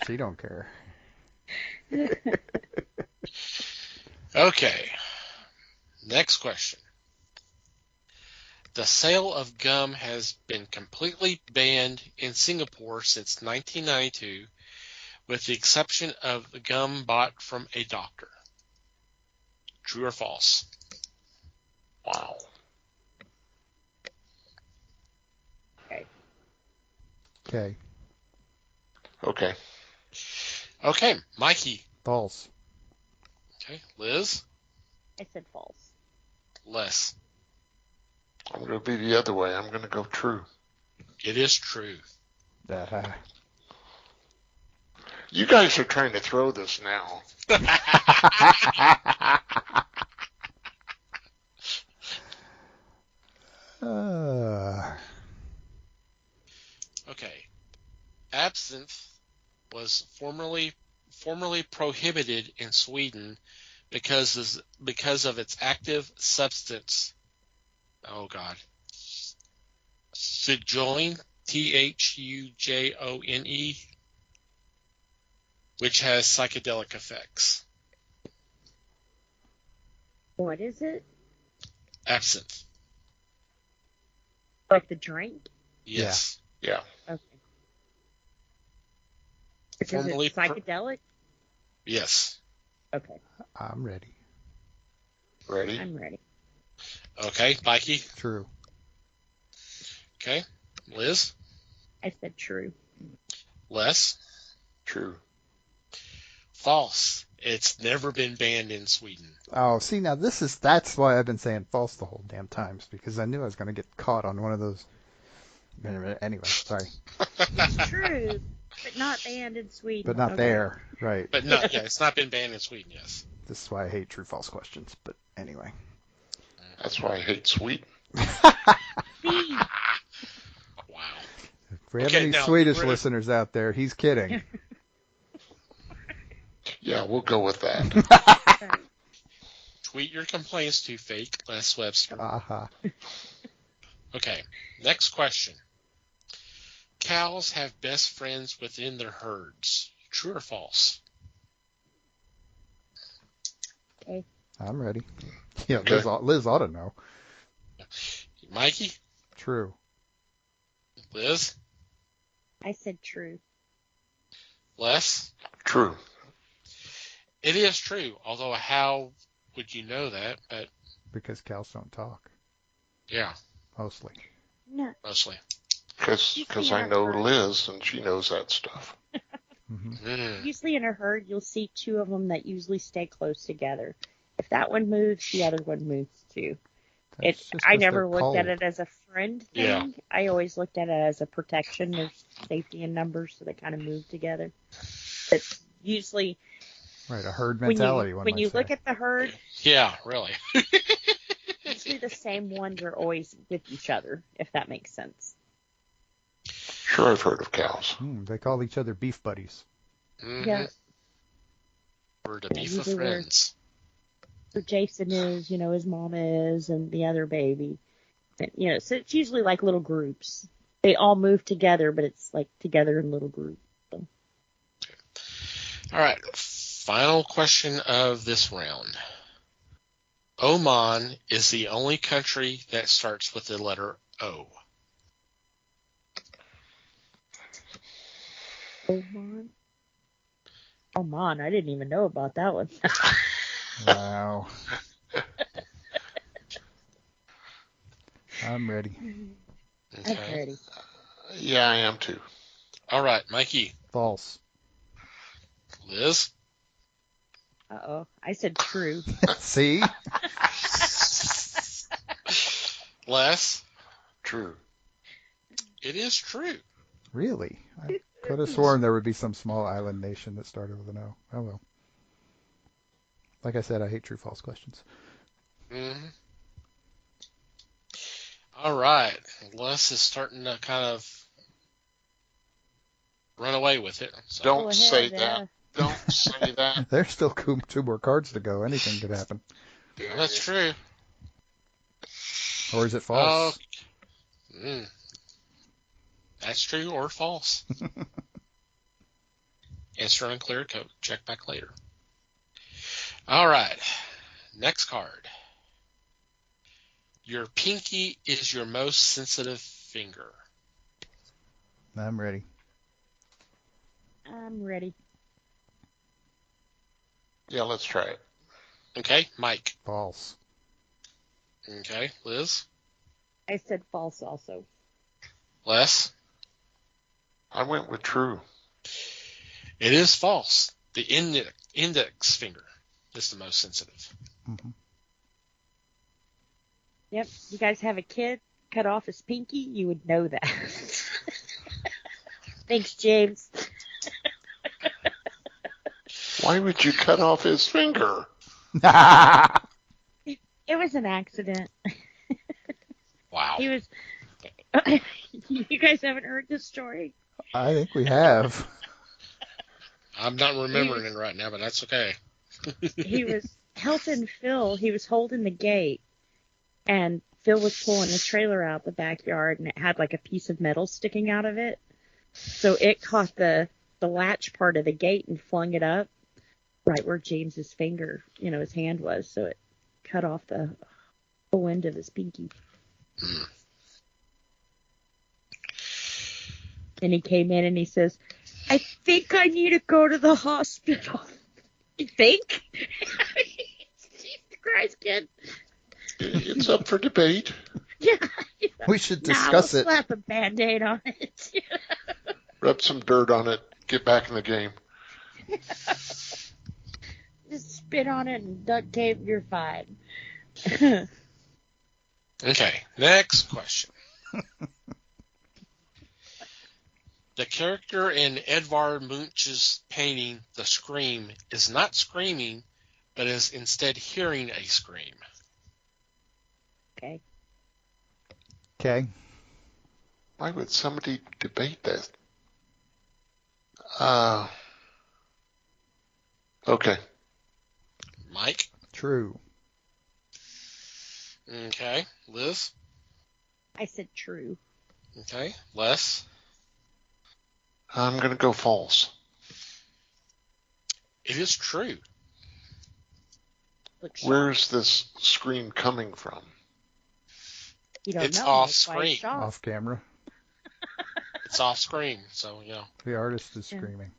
she don't care. Okay. Next question. The sale of gum has been completely banned in Singapore since 1992, with the exception of the gum bought from a doctor. True or false? Wow. Okay. Okay. Okay. Okay, Mikey. False. Okay, Liz. I said false. Les. I'm going to be the other way. I'm going to go true. It is true. You guys are trying to throw this now. Okay. Absinthe was formerly prohibited in Sweden because of its active substance. Oh God. Thujone, Thujone, which has psychedelic effects. What is it? Absinthe. Like the drink? Yes. Yeah. Okay. Is Formerly it psychedelic? Yes. Okay. I'm ready. Ready? I'm ready. Okay, Mikey. True. Okay, Liz. I said true. Les. True. False. It's never been banned in Sweden. Oh, see, now that's why I've been saying false the whole damn times, because I knew I was going to get caught on one of those. Anyway, sorry. It's true, but not banned in Sweden. But not Okay. there, right. But no, yeah, it's not been banned in Sweden, yes. This is why I hate true-false questions, but anyway. That's why I hate Sweden. See? Wow. If we have Okay, any now, Swedish we're- listeners out there, he's kidding. Yeah, we'll go with that. Right. Tweet your complaints to fake Les Webster. Aha. Okay, next question. Cows have best friends within their herds. True or false? I'm ready. Yeah, Okay. Liz ought to know. Mikey? True. Liz? I said true. Les? True. It is true, although how would you know that? But Because cows don't talk, yeah, mostly. No. mostly. Because I know Liz, and she knows that stuff. Hmm. Mm. Usually in a herd, you'll see two of them that usually stay close together. If that one moves, the other one moves too. That's just I 'cause never they're looked at cold. it as a friend thing. Yeah. I always looked at it as a protection. There's safety in numbers, so they kind of move together. It's usually Right, a herd when mentality, you one when might you say. look at the herd, Yeah, really. usually the same ones are always with each other, if that makes sense. Sure, I've heard of cows. They call each other beef buddies. Mm-hmm. Yeah. We're the Yeah, beef of usually we're- friends. So Jason is, his mom is, and the other baby. And, so it's usually like little groups. They all move together, but it's like together in little groups. All right, final question of this round. Oman is the only country that starts with the letter O. Oman? Oman, I didn't even know about that one. Wow. I'm ready. I'm Okay. ready. Yeah, I am too. All right, Mikey. False. Liz? Uh-oh. I said true. See? Les? True. It is true. Really? I could have sworn there would be some small island nation that started with an O. Oh well. Like I said, I hate true-false questions. Mm-hmm. All right. Les is starting to kind of run away with it. So. Go Don't ahead, say that. Don't say that. There's still two more cards to go. Anything could happen. That's true. Or is it false? That's true or false. Answer unclear. Check back later. All right. Next card. Your pinky is your most sensitive finger. I'm ready. I'm ready. Yeah, let's try it. Okay, Mike. False. Okay, Liz. I said false also. Les. I went with true. It is false. The index finger is the most sensitive. Mm-hmm. Yep. You guys have a kid cut off his pinky, you would know that. Thanks, James. Why would you cut off his finger? It was an accident. Wow. He was. You guys haven't heard this story? I think we have. I'm not remembering it right now, but that's okay. He was helping Phil. He was holding the gate, and Phil was pulling a trailer out the backyard, and it had like a piece of metal sticking out of it. So it caught the latch part of the gate and flung it up right where James's finger, his hand was. So it cut off the whole end of his pinky. And he came in and he says, I think I need to go to the hospital. You think? Jesus Christ, kid. It's up for debate. Yeah. We should discuss we'll it. Slap a Band-Aid on it. Rub some dirt on it. Get back in the game. Just spit on it and duct tape, you're fine. Okay, next question. The character in Edvard Munch's painting, The Scream, is not screaming, but is instead hearing a scream. Okay. Okay. Why would somebody debate that? Okay. Mike? True. Okay. Liz? I said true. Okay. Les? I'm going to go false. It is true. Look, Where's this scream coming from? you don't It's know. off That's why screen. it's shocked. Off camera. It's off screen, so, The artist is Yeah. screaming.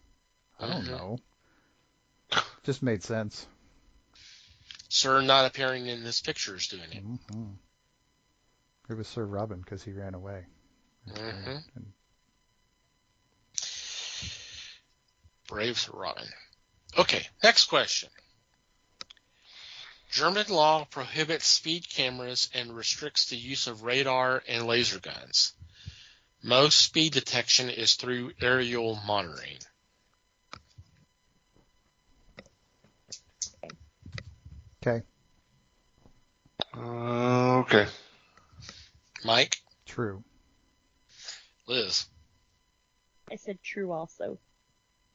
I don't Mhm. know. Just made sense. Sir not appearing in this picture is doing it. Mm-hmm. It was Sir Robin because he ran away. Mhm. And Brave Sir Robin. Okay, next question. German law prohibits speed cameras and restricts the use of radar and laser guns. Most speed detection is through aerial monitoring. Okay. Okay. Mike? True. Liz? I said true also.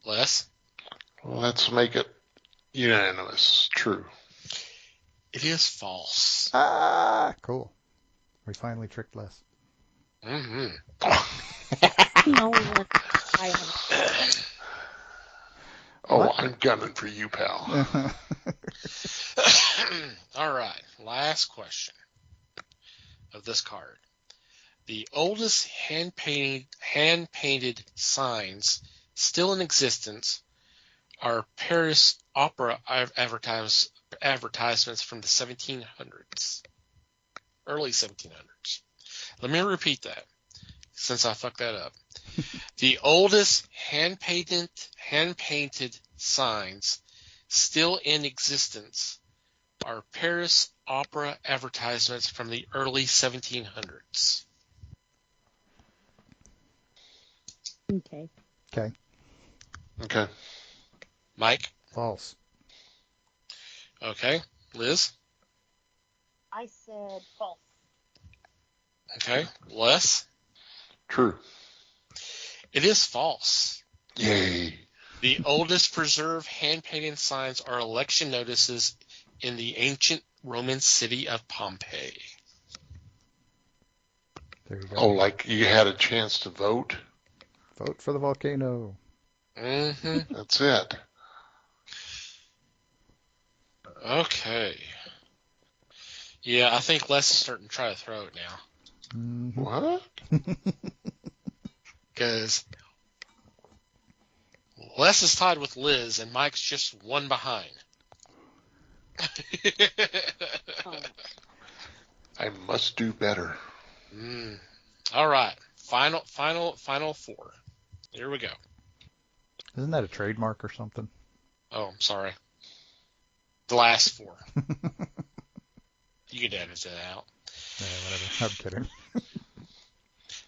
Les? Let's make it unanimous. True. It is false. Ah, cool. We finally tricked Les. Mm-hmm. No one. Oh, What? I'm gunning for you, pal. All right, last question of this card. The oldest hand-painted signs still in existence are Paris opera advertisements from the 1700s, early 1700s. Let me repeat that, since I fucked that up. The oldest hand-painted signs still in existence are Paris opera advertisements from the early 1700s. Okay. Okay. Okay. Mike? False. Okay. Liz? I said false. Okay. Les? True. It is false. Yay. The oldest preserved hand-painted signs are election notices in the ancient Roman city of Pompeii. There you go. Oh, like you had a chance to vote? Vote for the volcano. Mm-hmm. That's it. Okay. Yeah, I think Les is starting to try to throw it now. Mm-hmm. What? Because Les is tied with Liz, and Mike's just one behind. I must do better. All right. Final four. Here we go. Isn't that a trademark or something? Oh, I'm sorry. The last 4. You can edit that out. Yeah, whatever. I'm kidding. This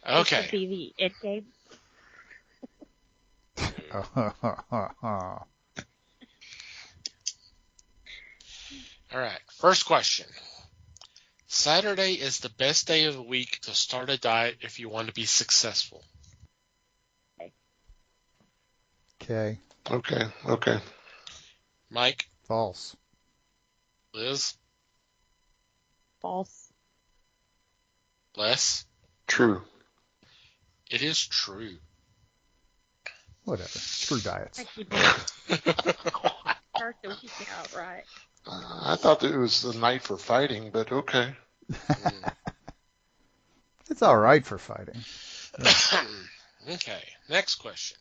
would Okay. be the end game. All right. First question. Saturday is the best day of the week to start a diet if you want to be successful. Okay. Okay. Mike, False. Liz, False. Les. True. It is true. Whatever. Screw diets. I keep it. Start the week out right. I thought that it was the night for fighting, but okay. It's all right for fighting. Okay. Next question.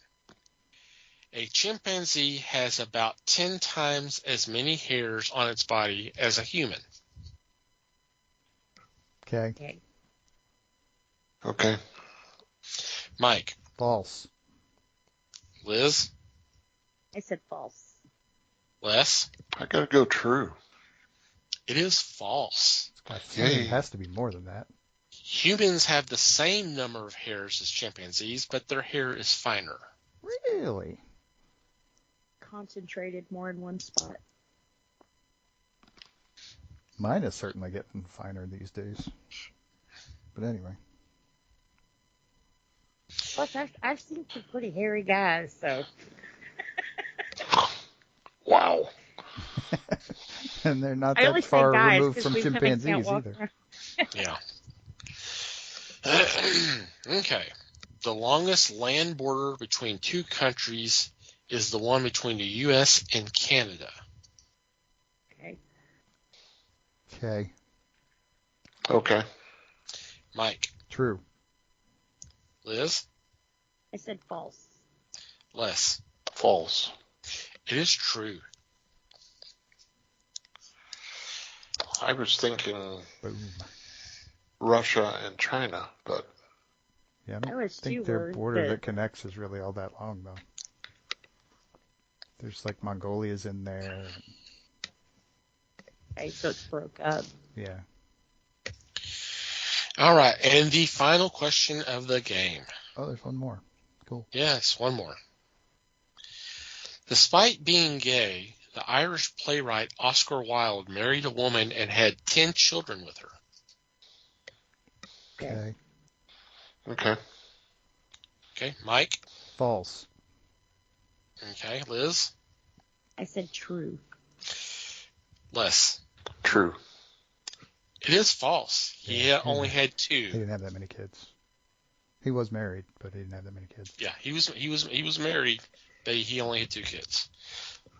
A chimpanzee has about 10 times as many hairs on its body as a human. Okay. Okay. Mike, False. Liz, I said false. Les. I gotta go true. It is false. I think Yay. it has to be more than that. Humans have the same number of hairs as chimpanzees, but their hair is finer. Really? Concentrated more in one spot. Mine is certainly getting finer these days. But anyway. Plus, I've seen some pretty hairy guys, so. Wow. And they're not I only that say far guys removed 'cause from we women chimpanzees can't walk either. around. Yeah. Okay. The longest land border between two countries is the one between the U.S. and Canada. Okay. Okay. Okay. Mike, True. Liz, I said false. Les. False. It is true. I was thinking Boom. Russia and China, but Yeah, I I don't was think too their worried border that- that connects is really all that long, though. There's like Mongolia's in there. Okay, so it's broke up. Yeah. All right. And the final question of the game. Oh, there's one more. Cool. Yes, one more. Despite being gay, the Irish playwright Oscar Wilde married a woman and had 10 children with her. Okay. okay. Okay, Mike. False. Okay, Liz. I said true. Les. True. It is false. He Yeah. only had He 2. didn't have that many kids. He was married, but he didn't have that many kids. Yeah, he was married, but he only had 2 kids.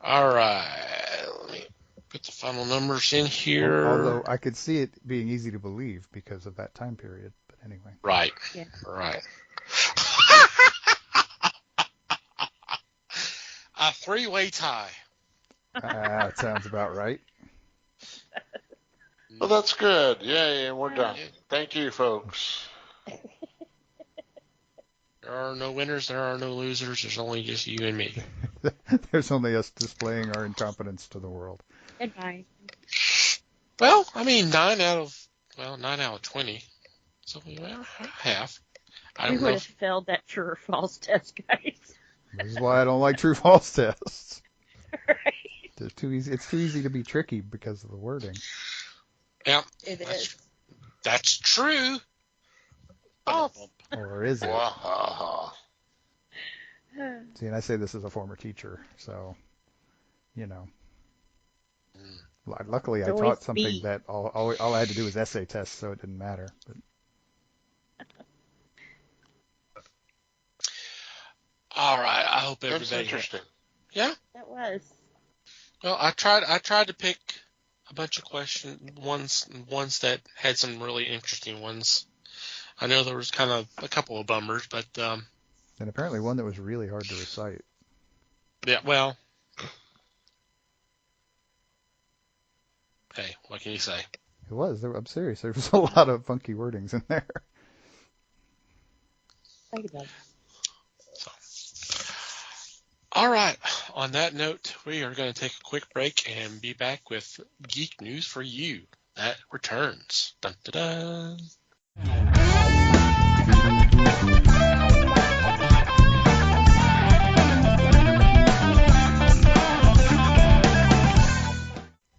All right. Let me put the final numbers in here. Although I could see it being easy to believe because of that time period. But anyway. Right. Yeah. Right. A 3-way tie. That sounds about right. Well, that's good. Yay, and we're done. Thank you, folks. There are no winners, there are no losers. There's only just you and me. There's only us displaying our incompetence to the world. And mine. Well, I mean, 9 out of 20. So half. I We don't know. would have failed that true or false test, guys. This is why I don't like true false tests. Right. It's too easy. It's too easy to be tricky because of the wording. Yeah, It That's- is. that's true. False. Or is it? Wahaha. See, and I say this as a former teacher, so, you know. Luckily, I It's taught always something B. that all I had to do was essay tests, so it didn't matter. But All right. I hope That's everybody. interesting. Yeah. That was. Well, I tried to pick a bunch of ones that had some really interesting ones. I know there was kind of a couple of bummers, but and apparently one that was really hard to recite. yeah. Well, hey, what can you say? It was. I'm serious. There was a lot of funky wordings in there. Think about it. So, All right. On that note, we are going to take a quick break and be back with Geek News for You. That returns. Dun, dun, dun.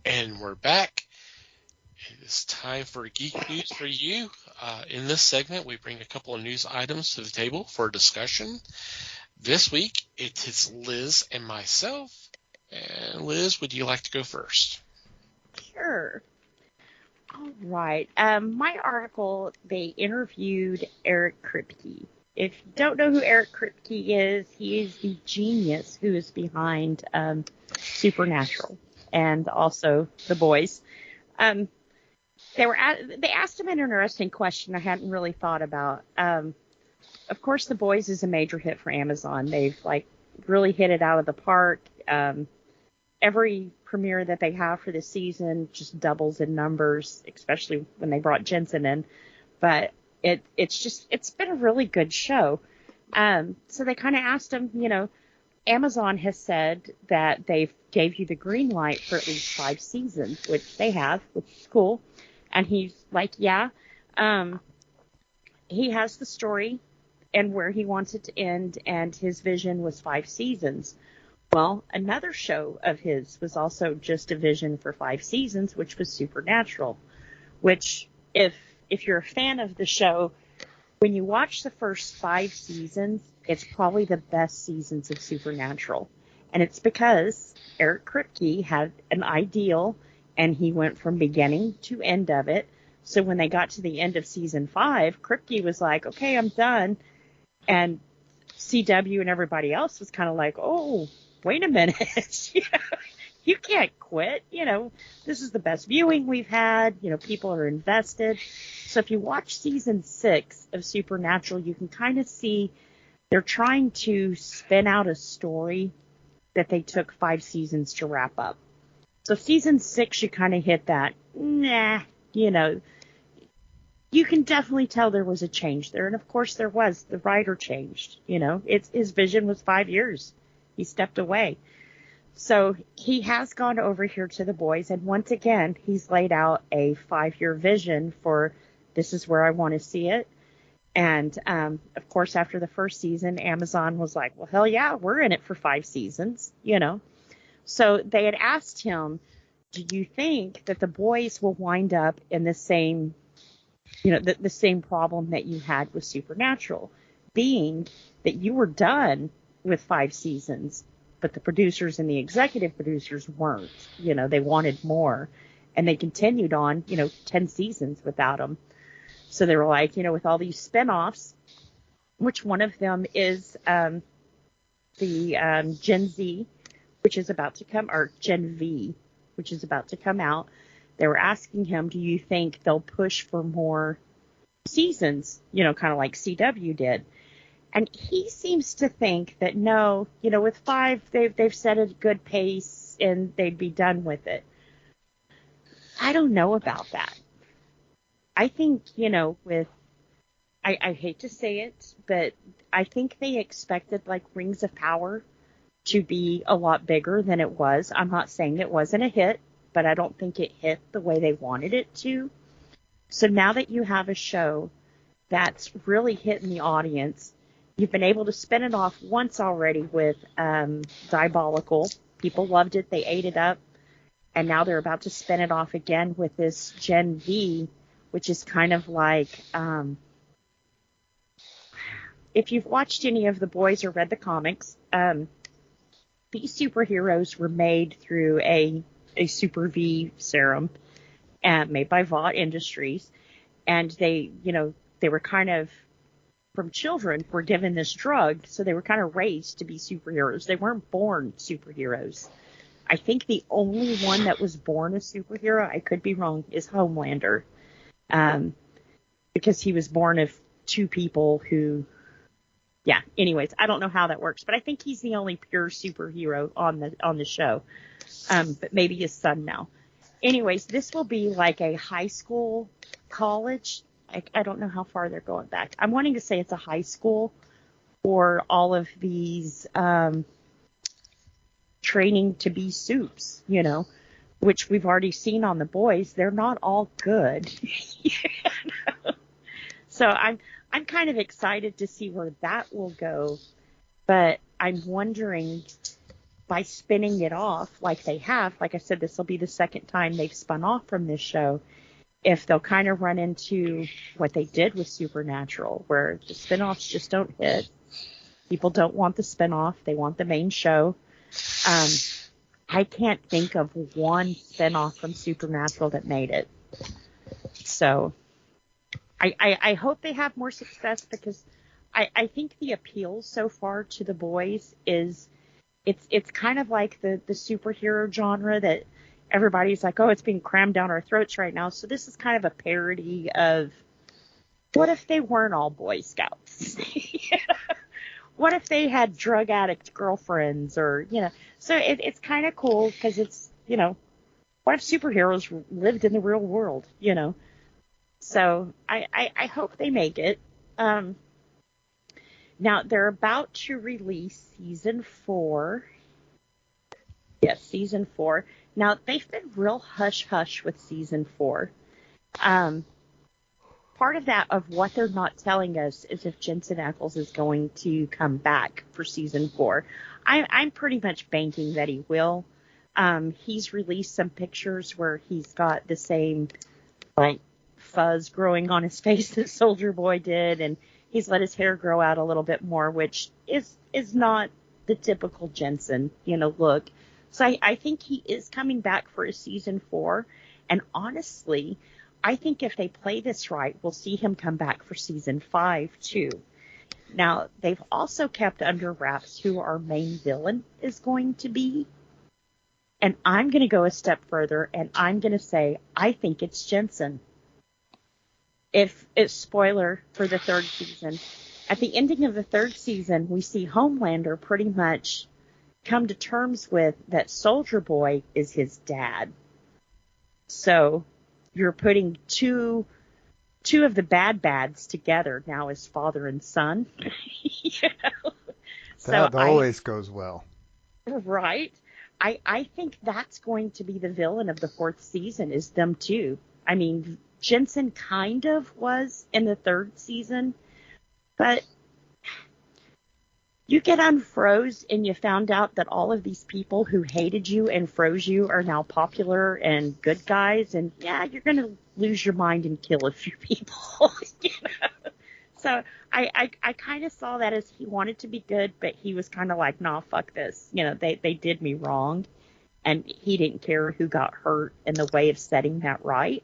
And we're back. It is time for Geek News for You. In this segment, we bring a couple of news items to the table for discussion. This week, it is Liz and myself. And Liz, would you like to go first? Sure. All right. My article, they interviewed Eric Kripke. If you don't know who Eric Kripke is, he is the genius who is behind Supernatural and also The Boys. They asked him an interesting question I hadn't really thought about. Of course, The Boys is a major hit for Amazon. They've really hit it out of the park. Every premiere that they have for the season just doubles in numbers, especially when they brought Jensen in. But it's been a really good show. So they kind of asked him, Amazon has said that they've gave you the green light for at least 5 seasons, which they have, which is cool. And he's like, yeah. He has the story and where he wants it to end, and his vision was 5 seasons. Well, another show of his was also just a vision for 5 seasons, which was Supernatural, which if you're a fan of the show, when you watch the first 5 seasons, it's probably the best seasons of Supernatural. And it's because Eric Kripke had an ideal, and he went from beginning to end of it. So when they got to the end of season 5, Kripke was like, okay, I'm done. And CW and everybody else was kind of like, oh, wait a minute. You can't quit. This is the best viewing we've had. People are invested. So if you watch season 6 of Supernatural, you can kind of see they're trying to spin out a story that they took 5 seasons to wrap up. So season 6, you kind of hit that, you can definitely tell there was a change there. And of course there was. The writer changed, his vision was 5 years. He stepped away. So he has gone over here to The Boys, and once again, he's laid out a 5-year vision for this is where I want to see it. And, of course, after the first season, Amazon was like, well, hell yeah, we're in it for 5 seasons, So they had asked him, do you think that The Boys will wind up in the same, the same problem that you had with Supernatural, being that you were done with 5 seasons, but the producers and the executive producers weren't. They wanted more, and they continued on, 10 seasons without them. So they were like, with all these spinoffs, which one of them is the Gen Z, which is about to come, or Gen V, which is about to come out. They were asking him, do you think they'll push for more seasons, kind of like CW did? And he seems to think that no, with 5, they've set a good pace and they'd be done with it. I don't know about that. I think, I hate to say it, but I think they expected Rings of Power to be a lot bigger than it was. I'm not saying it wasn't a hit, but I don't think it hit the way they wanted it to. So now that you have a show that's really hitting the audience, you've been able to spin it off once already with Diabolical. People loved it. They ate it up. And now they're about to spin it off again with this Gen V, which is kind of like, if you've watched any of The Boys or read the comics, these superheroes were made through a Super V serum made by Vought Industries. And they were kind of, from children, were given this drug, so they were kind of raised to be superheroes. They weren't born superheroes. I think the only one that was born a superhero, I could be wrong, is Homelander. Because he was born of 2 people who, anyways, I don't know how that works, but I think he's the only pure superhero on the show. But maybe his son now. Anyways, this will be like a high school, college. I don't know how far they're going back. I'm wanting to say it's a high school for all of these training to be Supes, you know, which we've already seen on the boys. They're not all good. You know? So I'm kind of excited to see where that will go, but I'm wondering, by spinning it off like they have, like I said, this will be the second time they've spun off from this show, if they'll kind of run into what they did with Supernatural, where the spinoffs just don't hit. People don't want the spinoff. They want the main show. I can't think of one spinoff from Supernatural that made it. So I hope they have more success, because I think the appeal so far to the boys is it's kind of like the superhero genre that everybody's like, oh, it's being crammed down our throats right now. So this is kind of a parody of, what if they weren't all Boy Scouts? You know? What if they had drug addict girlfriends, or, you know, so it's kind of cool, because it's, you know, what if superheroes lived in the real world, you know? So I hope they make it. Now they're about to release season 4. Yes, season 4. Now they've been real hush-hush with season 4. Part of that, of what they're not telling us, is if Jensen Ackles is going to come back for season 4. I'm pretty much banking that he will. He's released some pictures where he's got the same, like, fuzz growing on his face that Soldier Boy did, and he's let his hair grow out a little bit more, which is not the typical Jensen, you know, look. So I think he is coming back for a season 4, and honestly, I think if they play this right, we'll see him come back for season 5 too. Now, they've also kept under wraps who our main villain is going to be. And I'm going to go a step further, and I'm going to say I think it's Jensen. If it's spoiler for the 3rd season, at the ending of the 3rd season, we see Homelander pretty much come to terms with that Soldier Boy is his dad. So you're putting two of the bads together now as father and son. You know? That always goes well. Right? I think that's going to be the villain of the 4th season, is them two. I mean, Jensen kind of was in the 3rd season, but you get unfroze and you found out that all of these people who hated you and froze you are now popular and good guys, and yeah, you're going to lose your mind and kill a few people. You know? So I kind of saw that as he wanted to be good, but he was kind of like, nah, fuck this. You know, they did me wrong, and he didn't care who got hurt in the way of setting that right.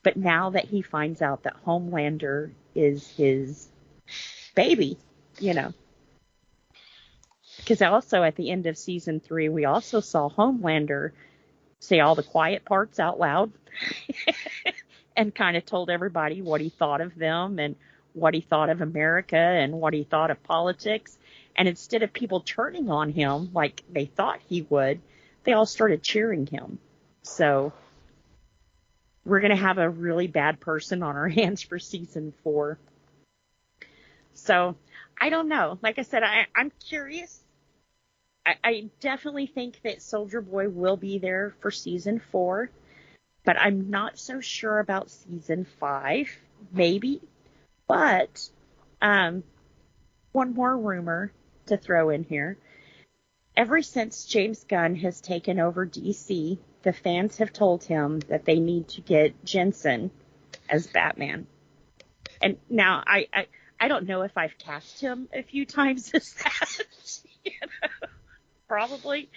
But now that he finds out that Homelander is his baby, you know, because also at the end of season 3, we also saw Homelander say all the quiet parts out loud and kind of told everybody what he thought of them and what he thought of America and what he thought of politics. And instead of people turning on him like they thought he would, they all started cheering him. So we're going to have a really bad person on our hands for season 4. So I don't know. Like I said, I'm curious. I definitely think that Soldier Boy will be there for season 4, but I'm not so sure about season 5. Maybe. But one more rumor to throw in here. Ever since James Gunn has taken over DC, the fans have told him that they need to get Jensen as Batman. And now I don't know if I've cast him a few times as that. You know, probably.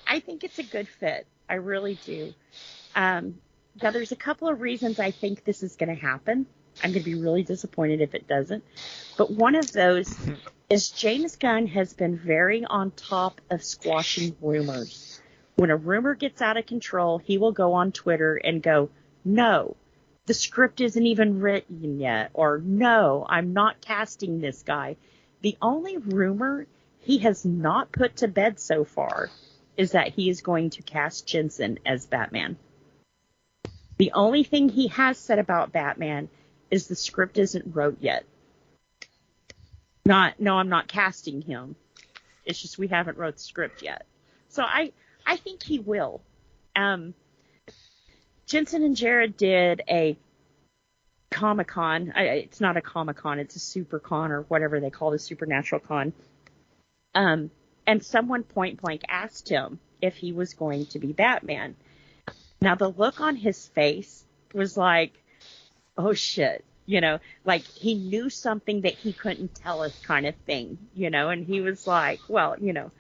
I think it's a good fit. I really do. Now, there's a couple of reasons I think this is going to happen. I'm going to be really disappointed if it doesn't. But one of those is James Gunn has been very on top of squashing rumors. When a rumor gets out of control, he will go on Twitter and go, no, the script isn't even written yet, or no, I'm not casting this guy. The only rumor he has not put to bed so far is that he is going to cast Jensen as Batman. The only thing he has said about Batman is the script isn't wrote yet. No, I'm not casting him. It's just we haven't wrote the script yet. So I think he will. Jensen and Jared did a Comic-Con. It's not a Comic-Con, it's a Super-Con or whatever they call it, a Supernatural Con. And someone point blank asked him if he was going to be Batman. Now the look on his face was like, oh shit, you know, like he knew something that he couldn't tell us kind of thing, you know, and he was like, well, you know,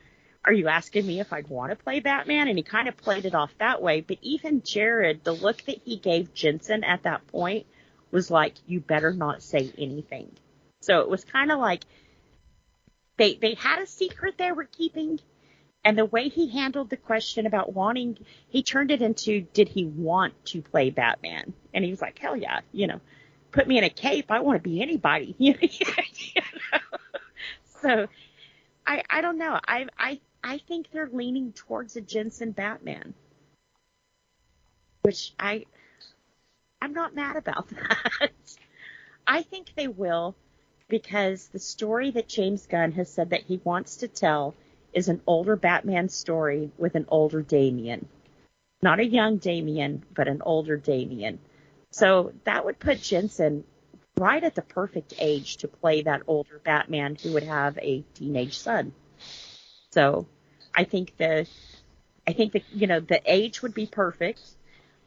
are you asking me if I'd want to play Batman? And he kind of played it off that way. But even Jared, the look that he gave Jensen at that point was like, you better not say anything. So it was kind of like they had a secret they were keeping. And the way he handled the question about wanting, he turned it into, did he want to play Batman? And he was like, hell yeah, you know, put me in a cape. I want to be anybody. You know? So I don't know. I think they're leaning towards a Jensen Batman, which I'm not mad about that. I think they will, because the story that James Gunn has said that he wants to tell is an older Batman story with an older Damian. Not a young Damian, but an older Damian. So that would put Jensen right at the perfect age to play that older Batman who would have a teenage son. So I think the you know, the age would be perfect.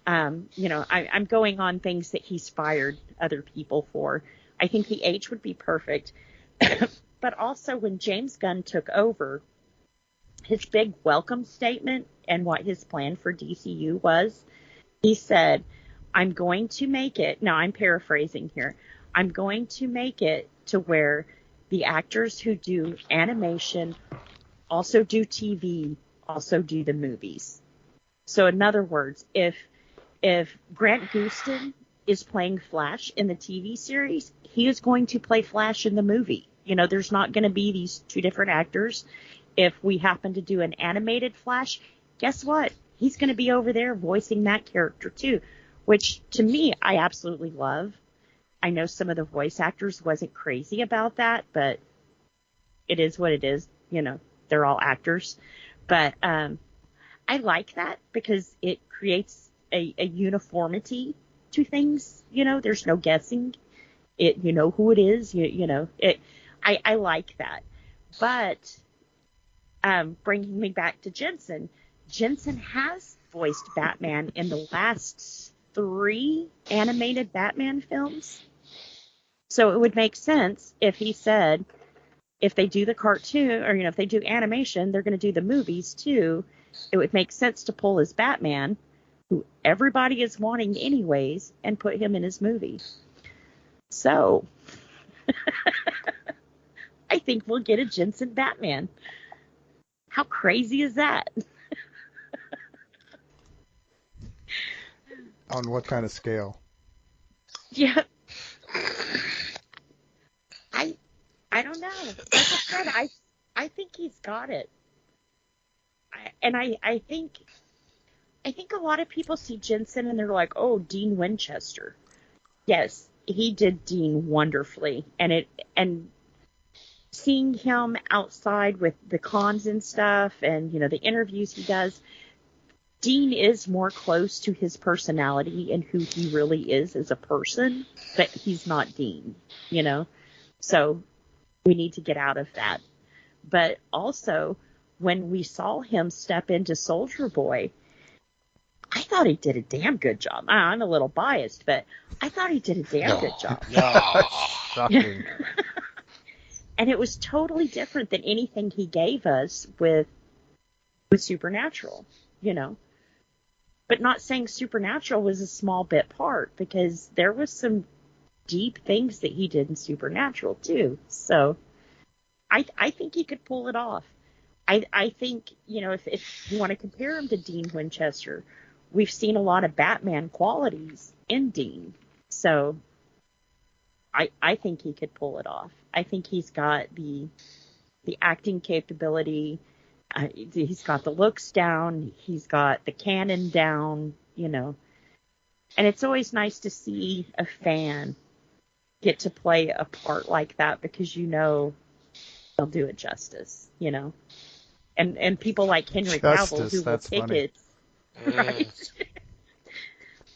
You know, I'm going on things that he's fired other people for. I think the age would be perfect. But also when James Gunn took over, his big welcome statement and what his plan for DCU was, he said, I'm going to make it, now I'm paraphrasing here, I'm going to make it to where the actors who do animation also do TV, also do the movies. So in other words, if Grant Gustin is playing Flash in the TV series, he is going to play Flash in the movie. You know, there's not going to be these two different actors. If we happen to do an animated Flash, guess what? He's going to be over there voicing that character too, which to me, I absolutely love. I know some of the voice actors wasn't crazy about that, but it is what it is. You know, they're all actors. But I like that because it creates a uniformity to things. You know, there's no guessing. You know who it is. You know it. I like that. But bringing me back to Jensen, Jensen has voiced Batman in the last 3 animated Batman films. So it would make sense if he said, if they do the cartoon, or, you know, if they do animation, they're going to do the movies too. It would make sense to pull his Batman, who everybody is wanting anyways, and put him in his movie. So I think we'll get a Jensen Batman. How crazy is that? On what kind of scale? Yeah. I don't know. Like I said, I think he's got it. I think a lot of people see Jensen and they're like, oh, Dean Winchester. Yes, he did Dean wonderfully. And seeing him outside with the cons and stuff and, you know, the interviews he does, Dean is more close to his personality and who he really is as a person, but he's not Dean, you know? So we need to get out of that. But also, when we saw him step into Soldier Boy, I thought he did a damn good job. I'm a little biased, but I thought he did a damn good job. Shocking. And it was totally different than anything he gave us with Supernatural, you know. But not saying Supernatural was a small bit part, because there was some deep things that he did in Supernatural too. So I think he could pull it off. I think, you know, if you want to compare him to Dean Winchester, we've seen a lot of Batman qualities in Dean. So I think he could pull it off. I think he's got the acting capability. He's got the looks down. He's got the canon down, you know. And it's always nice to see a fan get to play a part like that, because, you know, they'll do it justice, you know. And people like Henry Cavill who will pick it, right?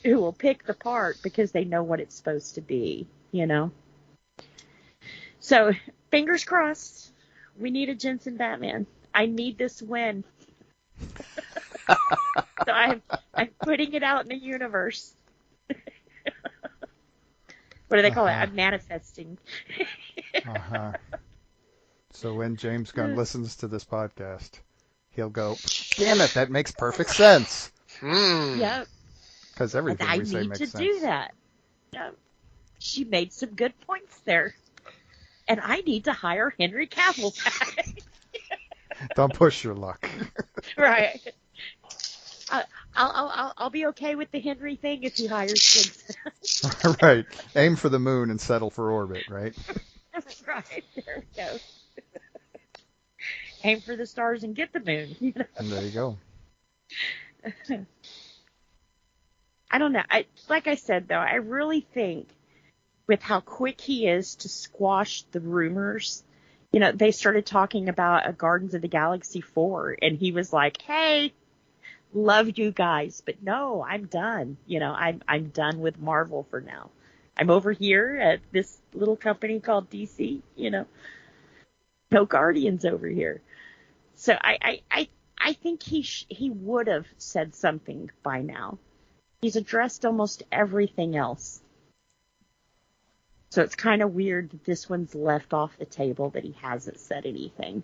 Who will pick the part because they know what it's supposed to be, you know. So fingers crossed. We need a Jensen Batman. I need this win. So I'm putting it out in the universe. What do they call it? I'm manifesting. So when James Gunn listens to this podcast, he'll go, "Damn it, that makes perfect sense." Yep. Because everything we say makes sense. I need to do that. Yep. She made some good points there. And I need to hire Henry Cavill back. Don't push your luck. Right. I'll be okay with the Henry thing if he hires Jensen. Right. Aim for the moon and settle for orbit, right? Right. There we go. Aim for the stars and get the moon. You know? And there you go. I don't know. Like I said, though, I really think with how quick he is to squash the rumors, you know, they started talking about a Guardians of the Galaxy 4, and he was like, "Hey, love you guys, but no, I'm done. You know, I'm done with Marvel for now. I'm over here at this little company called DC. You know, no Guardians over here." So I think he would have said something by now. He's addressed almost everything else. So it's kind of weird that this one's left off the table, that he hasn't said anything.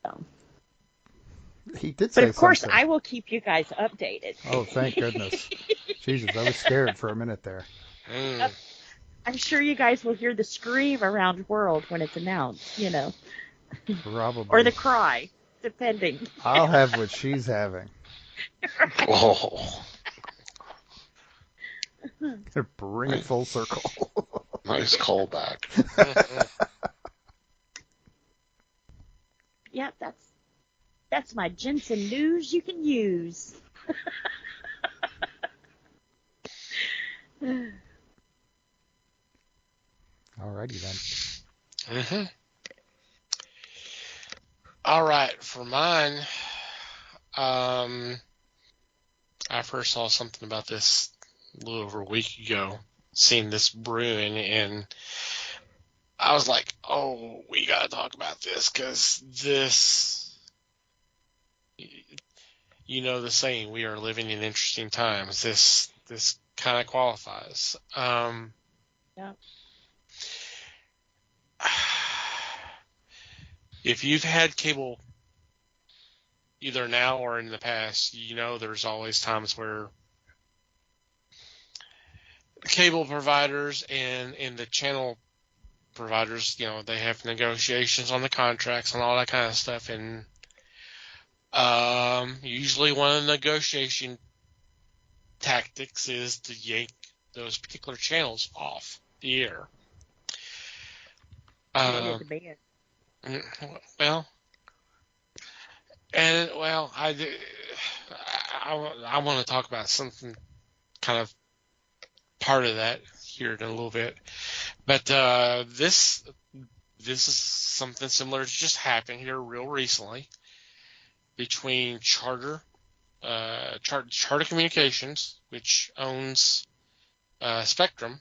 So. He did say something. But of course, I will keep you guys updated. Oh, thank goodness. Jesus, I was scared for a minute there. I'm sure you guys will hear the scream around world when it's announced, you know. Probably. Or the cry, depending. I'll have what she's having. Right. Oh. Bring it full circle. Nice callback. Yep, that's my Jensen news you can use. Alrighty then. All right, for mine, I first saw something about this a little over a week ago, seen this brewing, and I was like, oh, we got to talk about this, because this, you know the saying, we are living in interesting times. This kind of qualifies. Yeah. If you've had cable either now or in the past, you know there's always times where cable providers and the channel providers, you know, they have negotiations on the contracts and all that kind of stuff, and usually one of the negotiation tactics is to yank those particular channels off the air. I want to talk about something kind of part of that here in a little bit, but this is something similar to just happened here real recently between Charter Communications, which owns Spectrum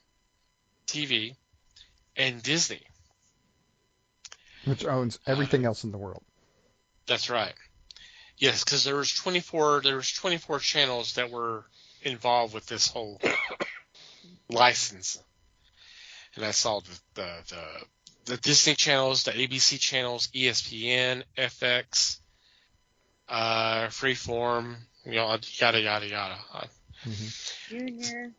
TV, and Disney, which owns everything else in the world. That's right. Yes, because there was 24 channels that were involved with this whole license, and I saw the Disney channels, the ABC channels, ESPN, FX, Freeform, you know, yada yada yada. Junior.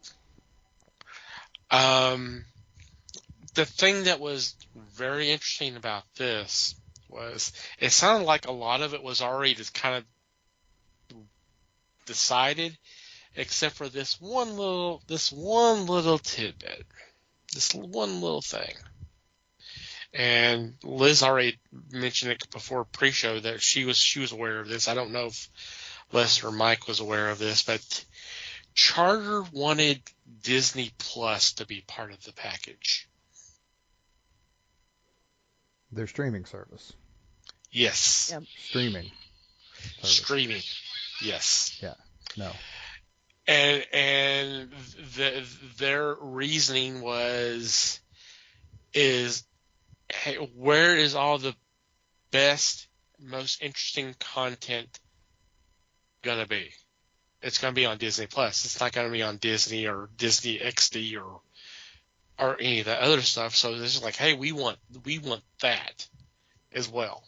The thing that was very interesting about this was it sounded like a lot of it was already just kind of decided, except for this one little tidbit, this one little thing. And Liz already mentioned it before pre-show that she was aware of this. I don't know if Les or Mike was aware of this, but Charter wanted Disney Plus to be part of the package. Their streaming service. Yes. Yep. Streaming. Service. Streaming. Yes. Yeah. No. And their reasoning is, hey, where is all the best, most interesting content gonna be? It's gonna be on Disney Plus. It's not gonna be on Disney or Disney XD or any of that other stuff. So this is like, hey, we want that as well.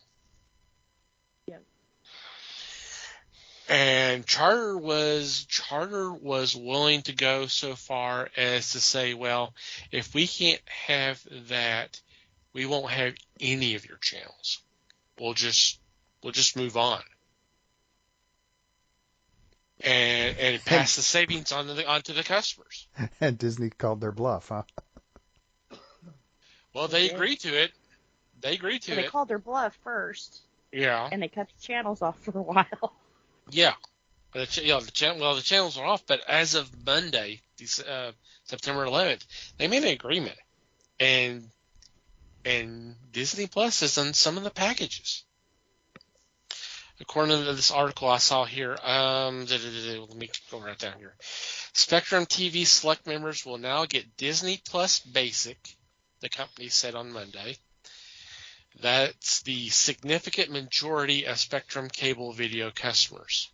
Yep. And Charter was willing to go so far as to say, well, if we can't have that, we won't have any of your channels. We'll just move on. And pass the savings on to the customers. And Disney called their bluff, huh? Well, they agreed to it. They called their bluff first. Yeah. And they cut the channels off for a while. Yeah. But the channels are off. But as of Monday, September 11th, they made an agreement, and Disney Plus is on some of the packages. According to this article I saw here, let me go right down here. Spectrum TV Select members will now get Disney Plus Basic, the company said on Monday. That's the significant majority of Spectrum cable video customers.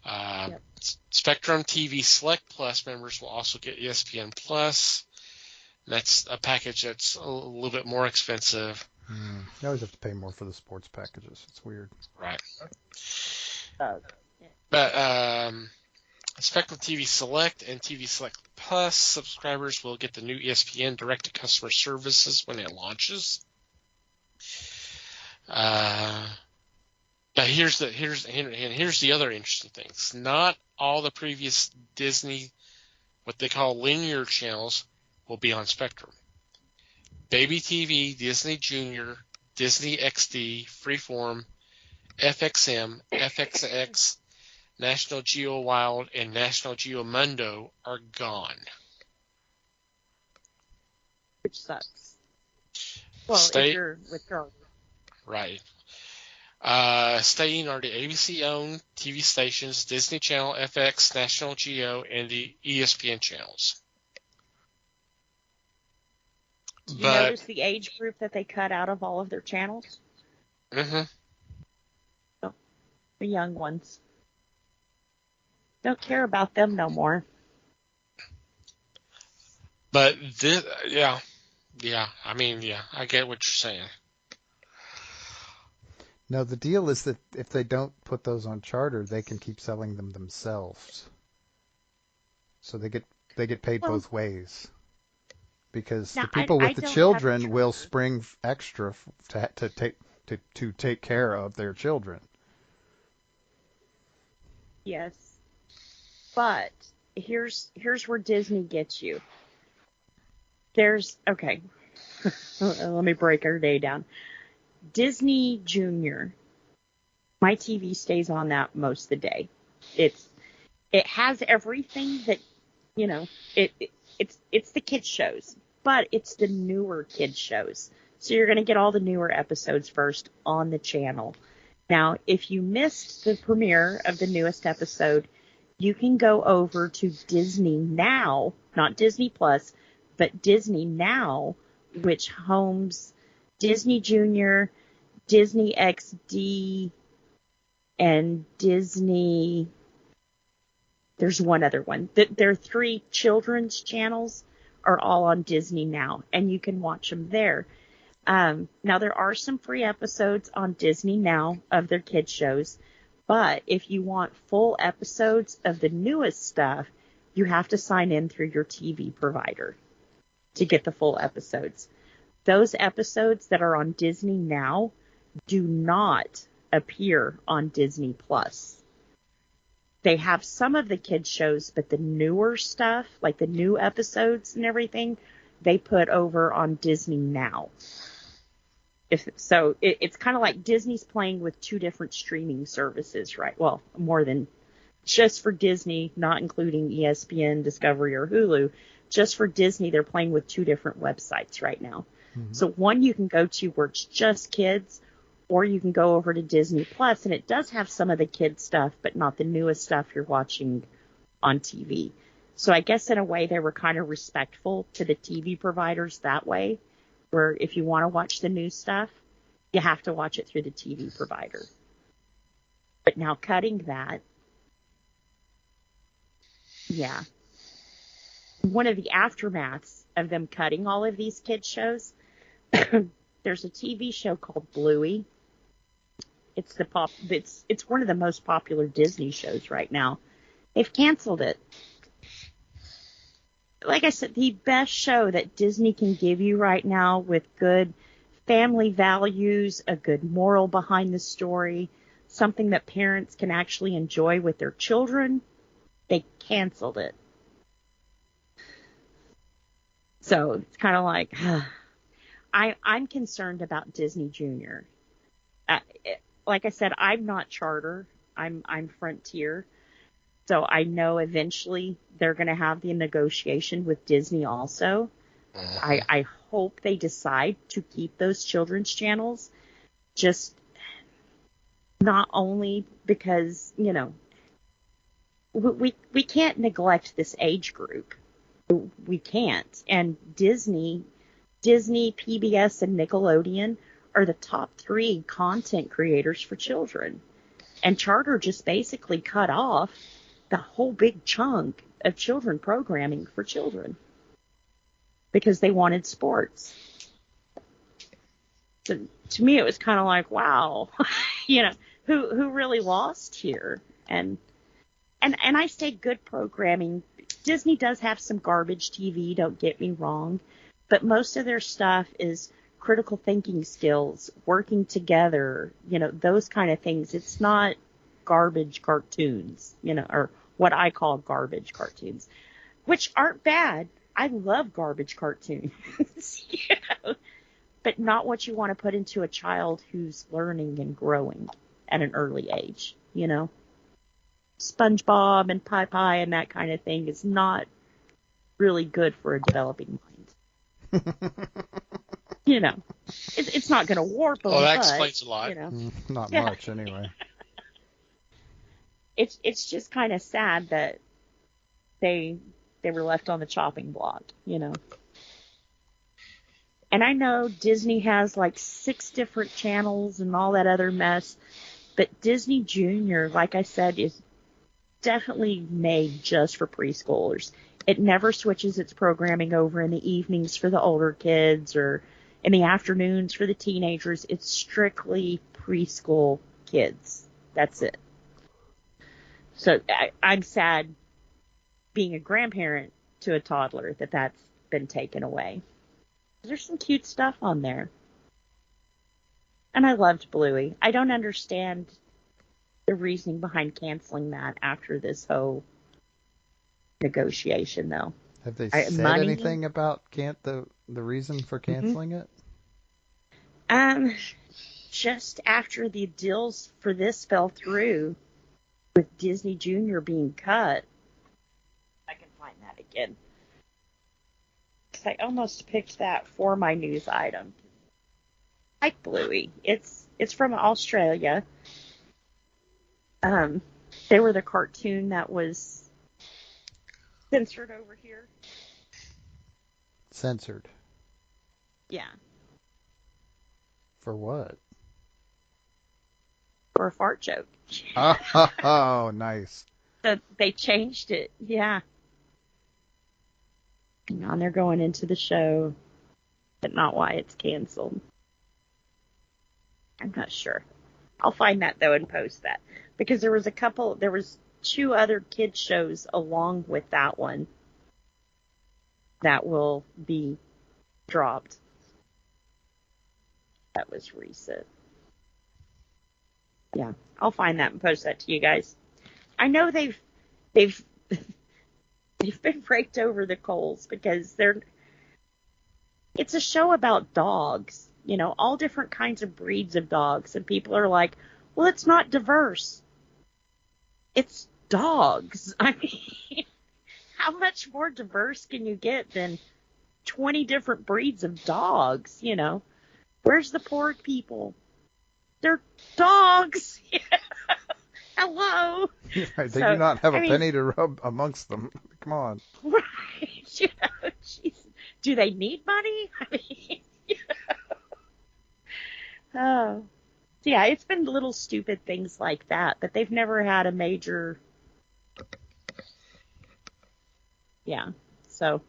Yep. Spectrum TV Select Plus members will also get ESPN Plus. That's a package that's a little bit more expensive. You always have to pay more for the sports packages. It's weird. Right. Yeah. But Spectrum TV Select and TV Select Plus subscribers will get the new ESPN direct-to-customer services when it launches. But here's the other interesting thing. It's not all the previous Disney, what they call linear channels, will be on Spectrum. Baby TV, Disney Junior, Disney XD, Freeform, FXM, FXX, National Geo Wild, and National Geo Mundo are gone. Which sucks. Well, if you're with girls. Right. Staying are the ABC-owned TV stations, Disney Channel, FX, National Geo, and the ESPN channels. Did you notice the age group that they cut out of all of their channels? Mm-hmm. Oh, the young ones. Don't care about them no more. But this, I get what you're saying. No, the deal is that if they don't put those on Charter, they can keep selling them themselves. So they get paid both ways. Because the people with the children will spring extra to take care of their children. Yes, but here's where Disney gets you. Let me break our day down. Disney Junior, my TV stays on that most of the day. It has everything that it's the kids shows, but it's the newer kids shows. So you're going to get all the newer episodes first on the channel. Now, if you missed the premiere of the newest episode, you can go over to Disney Now, not Disney Plus, but Disney Now, which homes Disney Junior, Disney XD, and Disney. There's one other one. Their 3 children's channels are all on Disney Now, and you can watch them there. Now, there are some free episodes on Disney Now of their kids shows, but if you want full episodes of the newest stuff, you have to sign in through your TV provider to get the full episodes. Those episodes that are on Disney Now do not appear on Disney Plus. They have some of the kids shows, but the newer stuff, like the new episodes and everything, they put over on Disney Now. It's kind of like Disney's playing with 2 different streaming services, right? Well, more than just for Disney, not including ESPN, Discovery, or Hulu. Just for Disney, they're playing with 2 different websites right now. Mm-hmm. So one you can go to where it's just kids, or you can go over to Disney Plus, and it does have some of the kids stuff, but not the newest stuff you're watching on TV. So I guess in a way they were kind of respectful to the TV providers that way, where if you want to watch the new stuff, you have to watch it through the TV provider. But now cutting that, yeah. One of the aftermaths of them cutting all of these kids shows, there's a TV show called Bluey. It's one of the most popular Disney shows right now. They've canceled it. Like I said, the best show that Disney can give you right now with good family values, a good moral behind the story, something that parents can actually enjoy with their children, they canceled it. So it's kind of like, I'm concerned about Disney Junior. Like I said, I'm not Charter. I'm Frontier. So I know eventually they're going to have the negotiation with Disney also. I hope they decide to keep those children's channels, just not only because, we can't neglect this age group. We can't. And Disney, PBS, and Nickelodeon are the top 3 content creators for children. And Charter just basically cut off the whole big chunk of children programming for children because they wanted sports. So to me, it was kind of like, wow, who really lost here? And I say good programming. Disney does have some garbage TV, don't get me wrong, but most of their stuff is critical thinking skills, working together, those kind of things. It's not garbage cartoons, or what I call garbage cartoons, which aren't bad. I love garbage cartoons, but not what you want to put into a child who's learning and growing at an early age, SpongeBob and Popeye and that kind of thing is not really good for a developing mind. It's not going to warp them. Well, that explains a lot. Not much, anyway. It's just kind of sad that they were left on the chopping block, And I know Disney has like 6 different channels and all that other mess, but Disney Junior, like I said, is definitely made just for preschoolers. It never switches its programming over in the evenings for the older kids or in the afternoons for the teenagers. It's strictly preschool kids. That's it. So I'm sad being a grandparent to a toddler that's been taken away. There's some cute stuff on there. And I loved Bluey. I don't understand the reasoning behind canceling that after this whole negotiation, though. Have they said anything about the reason for canceling it? Just after the deals for this fell through, with Disney Junior being cut, I can find that again. I almost picked that for my news item. I like Bluey. It's from Australia. They were the cartoon that was censored over here. Censored? Yeah. For what? For a fart joke. Oh, nice. So they changed it. Yeah. Now they're going into the show, but not why it's canceled. I'm not sure. I'll find that though and post that, because there was 2 other kids shows along with that one that will be dropped. That was recent. Yeah, I'll find that and post that to you guys. I know they've been raked over the coals because it's a show about dogs, all different kinds of breeds of dogs, and people are like, well, it's not diverse. It's dogs. I mean, how much more diverse can you get than 20 different breeds of dogs, you know. Where's the poor people? They're dogs. Hello. Right, they So, do not have a I mean, penny to rub amongst them. Come on. right. You know, jeez. Do they need money? I mean, oh. Yeah, it's been little stupid things like that, but they've never had a major. Yeah. So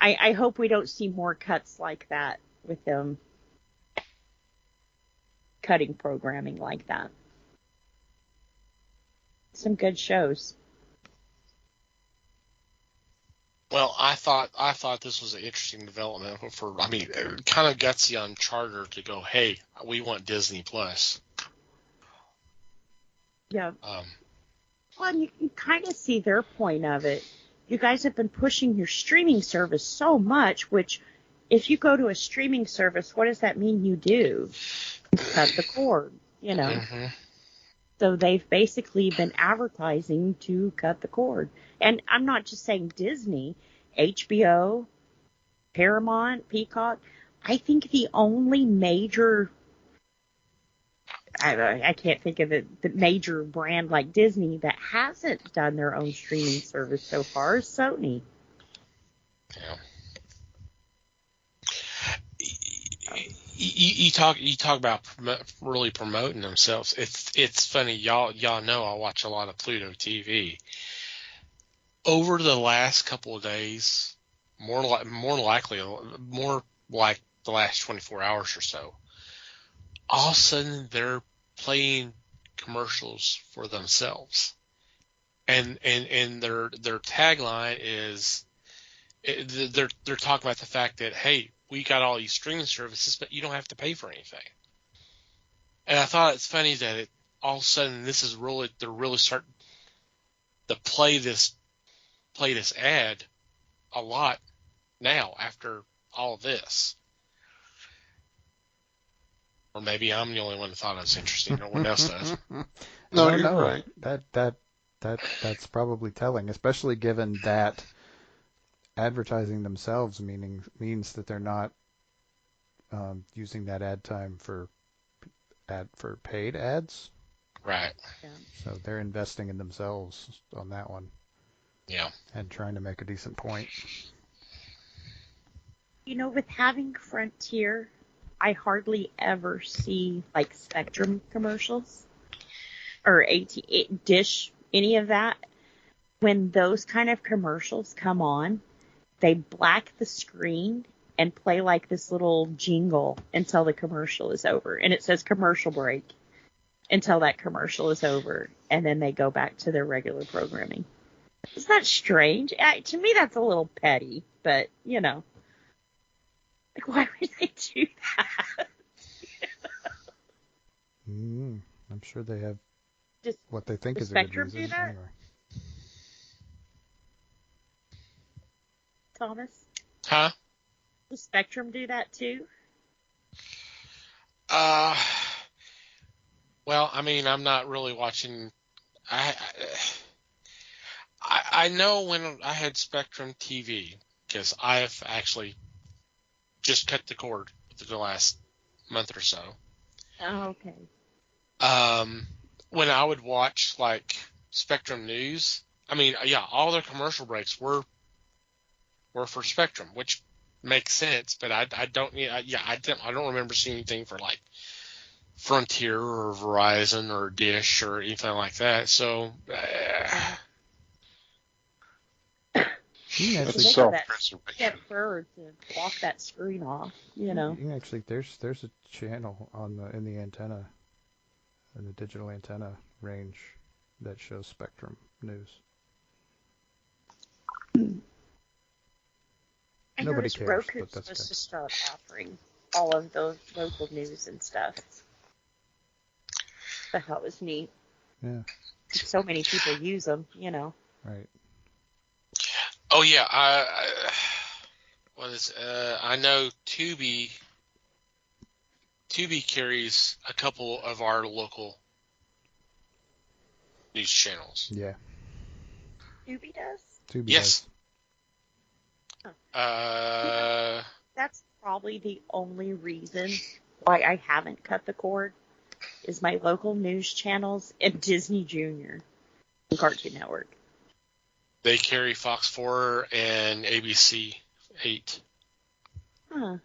I hope we don't see more cuts like that with them cutting programming like that. Some good shows. Well, I thought this was an interesting development kind of gutsy on Charter to go, hey, we want Disney Plus. Yeah. Well, you can kind of see their point of it. You guys have been pushing your streaming service so much, which if you go to a streaming service, what does that mean you do? Cut the cord, you know. Mm-hmm. So they've basically been advertising to cut the cord. And I'm not just saying Disney, HBO, Paramount, Peacock. I think the only major, I can't think of it, the major brand like Disney that hasn't done their own streaming service so far is Sony. Yeah. You talk about really promoting themselves. It's funny, y'all know I watch a lot of Pluto TV. Over the last couple of days, more like the last 24 hours or so, all of a sudden they're playing commercials for themselves, and their tagline is they're talking about the fact that, hey, we got all these streaming services, but you don't have to pay for anything. And I thought it's funny that all of a sudden they're really starting to play this ad a lot now after all of this. Or maybe I'm the only one that thought it was interesting. No one else does. No, you're right. That's probably telling, especially given that advertising themselves means that they're not using that ad time for paid ads. Right. Yeah. So they're investing in themselves on that one. Yeah. And trying to make a decent point. You know, with having Frontier, I hardly ever see like Spectrum commercials or Dish, any of that. When those kind of commercials come on, they black the screen and play like this little jingle until the commercial is over. And it says commercial break until that commercial is over. And then they go back to their regular programming. Isn't that strange? To me, that's a little petty, but, you know. Like, why would they do that? I'm sure they have Just what they think is a good Spectrum reason. do that? Anyway. Thomas? Huh? Does Spectrum do that too? Well, I mean, I'm not really watching. I know when I had Spectrum TV, because I've actually just cut the cord within the last month or so. Oh, okay. When I would watch like Spectrum News, I mean, yeah, all their commercial breaks were for Spectrum, which makes sense. But I don't remember seeing anything for like Frontier or Verizon or Dish or anything like that. So. You can actually That's self-preservation. Get her to block that screen off, you know. You can actually there's a channel in the antenna, in the digital antenna range that shows Spectrum News. I Nobody noticed cares, Roku's but that's supposed okay. to start offering all of those local news and stuff. I thought it was neat. Yeah. So many people use them, you know. Right. Oh yeah, I know Tubi carries a couple of our local news channels. Yeah. Tubi does? Tubi Yes. does. That's probably the only reason why I haven't cut the cord is my local news channels and Disney Junior and Cartoon Network. They carry Fox 4 and ABC 8. Huh.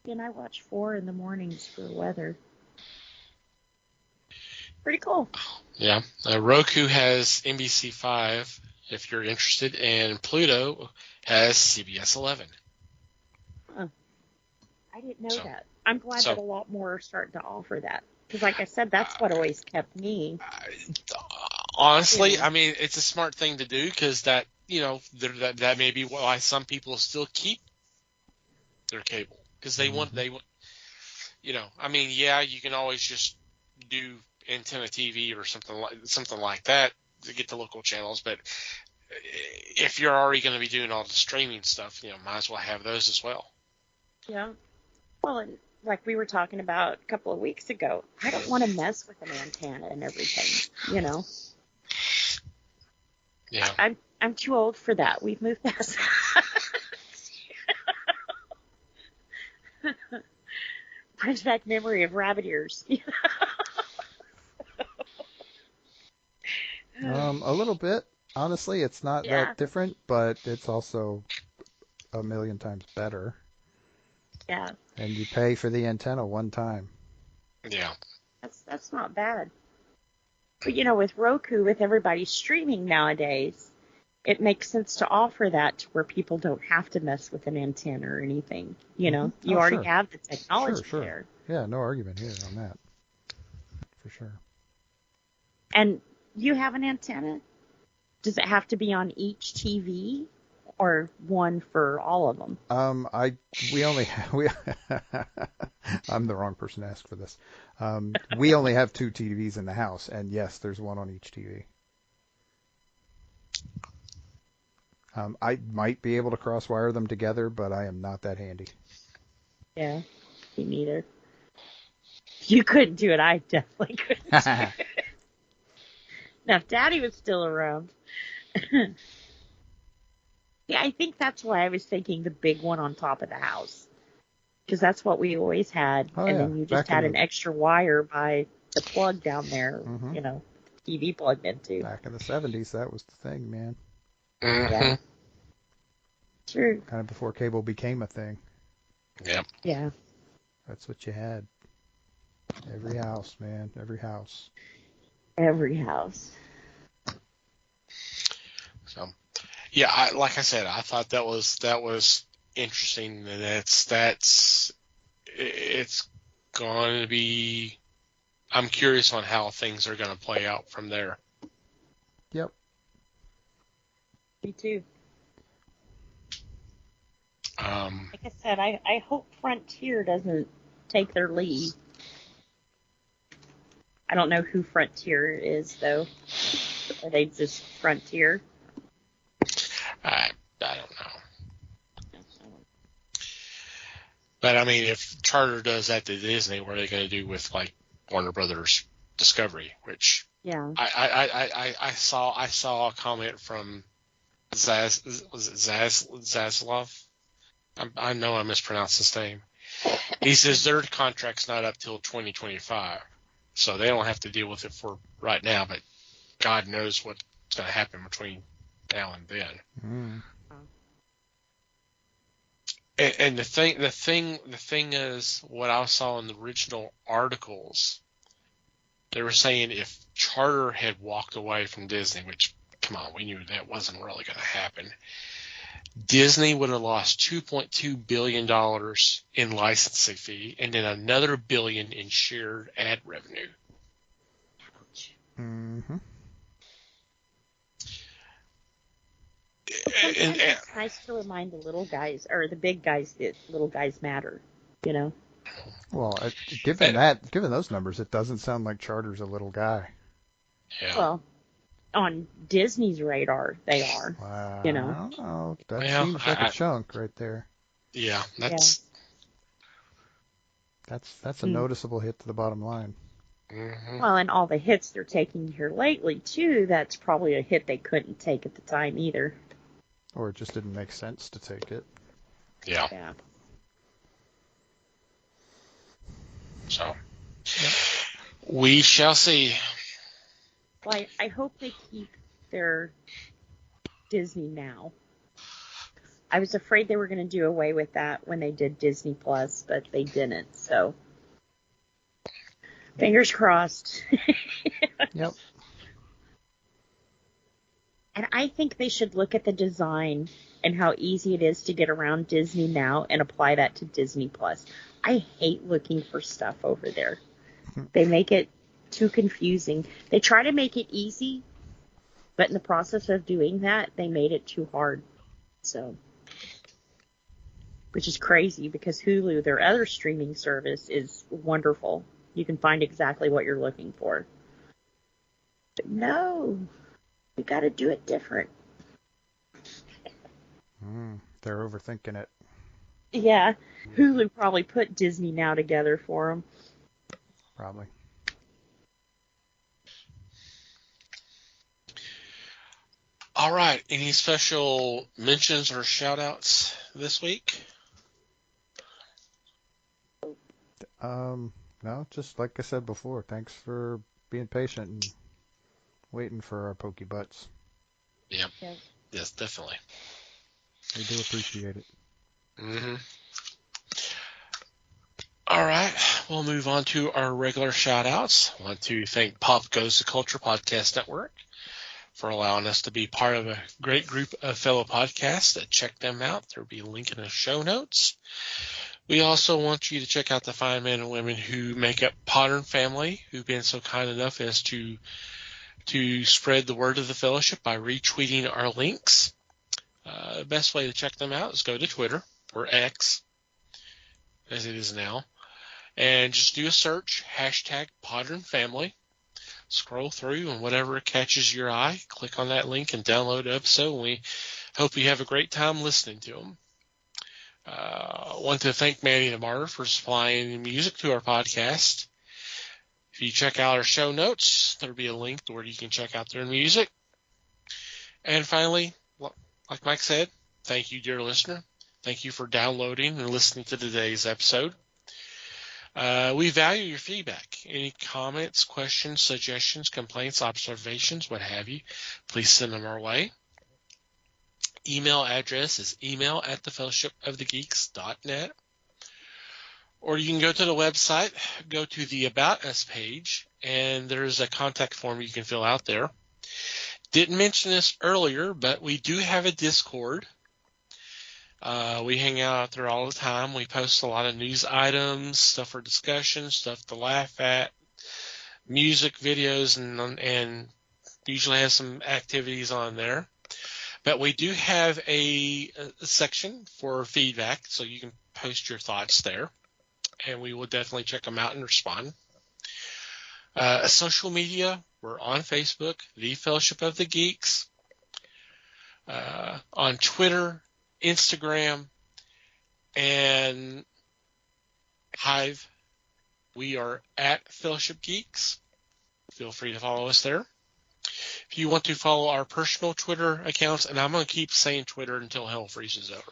And I watch 4 in the mornings for weather. Pretty cool. Yeah. Roku has NBC 5, if you're interested, and Pluto has CBS 11. Huh. I didn't know that. I'm glad that a lot more are starting to offer that. Because, like I said, that's what always kept me. Honestly, I mean, it's a smart thing to do because that, that may be why some people still keep their cable because they want, I mean, yeah, you can always just do antenna TV or something like that to get the local channels, but if you're already going to be doing all the streaming stuff, might as well have those as well. Yeah. Well, and like we were talking about a couple of weeks ago, I don't want to mess with an antenna and everything, Yeah. I'm too old for that. We've moved past that. Brings back memory of rabbit ears. A little bit. Honestly, it's not that different, but it's also a million times better. Yeah. And you pay for the antenna one time. Yeah. That's not bad. But with Roku, with everybody streaming nowadays, it makes sense to offer that to where people don't have to mess with an antenna or anything. You already have the technology there. Yeah, no argument here on that. For sure. And you have an antenna? Does it have to be on each TV or one for all of them? I'm the wrong person to ask for this. We only have 2 TVs in the house, and yes, there's one on each TV. I might be able to cross-wire them together, but I am not that handy. Yeah, me neither. If you couldn't do it, I definitely couldn't do it. Now, if Daddy was still around. Yeah, I think that's why I was thinking the big one on top of the house. Because that's what we always had. Then you just had an extra wire by the plug down there, TV plugged into. Back in the 70s, that was the thing, man. Mm-hmm. Yeah. Sure. Kind of before cable became a thing. Yep. Yeah. That's what you had. Every house, man. Every house. Every house. So, yeah, like I said, I thought that was interesting, and it's going to be. I'm curious on how things are going to play out from there. Yep. Me too. Like I said, I hope Frontier doesn't take their lead. I don't know who Frontier is, though. Are they just Frontier? I don't know. But, I mean, if Charter does that to Disney, what are they going to do with, like, Warner Brothers Discovery, which I saw a comment from Zaslav? I know I mispronounced his name. He says their contract's not up till 2025, so they don't have to deal with it for right now, but God knows what's going to happen between now and then. Mm. And the thing is, what I saw in the original articles, they were saying if Charter had walked away from Disney, which, come on, we knew that wasn't really going to happen, Disney would have lost $2.2 billion in licensing fee and then another $1 billion in shared ad revenue. Mm-hmm. It's nice to remind the little guys, or the big guys, that little guys matter, Well, given those numbers, it doesn't sound like Charter's a little guy. Yeah. Well, on Disney's radar, they are. Wow. Oh, that seems like a chunk right there. Yeah, that's a noticeable hit to the bottom line. Mm-hmm. Well, and all the hits they're taking here lately too, that's probably a hit they couldn't take at the time either. Or it just didn't make sense to take it. Yeah. So, we shall see. Well, I hope they keep their Disney Now. I was afraid they were going to do away with that when they did Disney Plus, but they didn't. So, fingers crossed. Yep. And I think they should look at the design and how easy it is to get around Disney Now and apply that to Disney Plus. I hate looking for stuff over there. They make it too confusing. They try to make it easy, but in the process of doing that, they made it too hard. So, which is crazy because Hulu, their other streaming service, is wonderful. You can find exactly what you're looking for. But no, we got to do it different. They're overthinking it. Yeah, Hulu probably put Disney Now together for them. Probably. All right. Any special mentions or shout-outs this week? No, just like I said before, thanks for being patient and waiting for our pokey butts. Yep. Yes, definitely. We do appreciate it. Mm-hmm. All right, we'll move on to our regular shout-outs. I want to thank Pop Goes the Culture Podcast Network for allowing us to be part of a great group of fellow podcasts. Check them out. There will be a link in the show notes. We also want you to check out the fine men and women who make up Podern Family, who've been so kind enough as to spread the word of the fellowship by retweeting our links. The best way to check them out is go to Twitter, or X, as it is now, and just do a search, #Podern Family. Scroll through, and whatever catches your eye, click on that link and download the episode. And we hope you have a great time listening to them. I want to thank Manny the Martyr for supplying the music to our podcast. If you check out our show notes, there'll be a link where you can check out their music. And finally, like Mike said, thank you, dear listener. Thank you for downloading and listening to today's episode. We value your feedback. Any comments, questions, suggestions, complaints, observations, what have you, please send them our way. Email address is email@thefellowshipofthegeeks.net. Or you can go to the website, go to the About Us page, and there's a contact form you can fill out there. Didn't mention this earlier, but we do have a Discord. We hang out there all the time. We post a lot of news items, stuff for discussion, stuff to laugh at, music videos, and usually have some activities on there. But we do have a section for feedback, so you can post your thoughts there, and we will definitely check them out and respond. Social media, we're on Facebook, The Fellowship of the Geeks, on Twitter, Instagram, and Hive. We are at Fellowship Geeks. Feel free to follow us there. If you want to follow our personal Twitter accounts, and I'm going to keep saying Twitter until hell freezes over.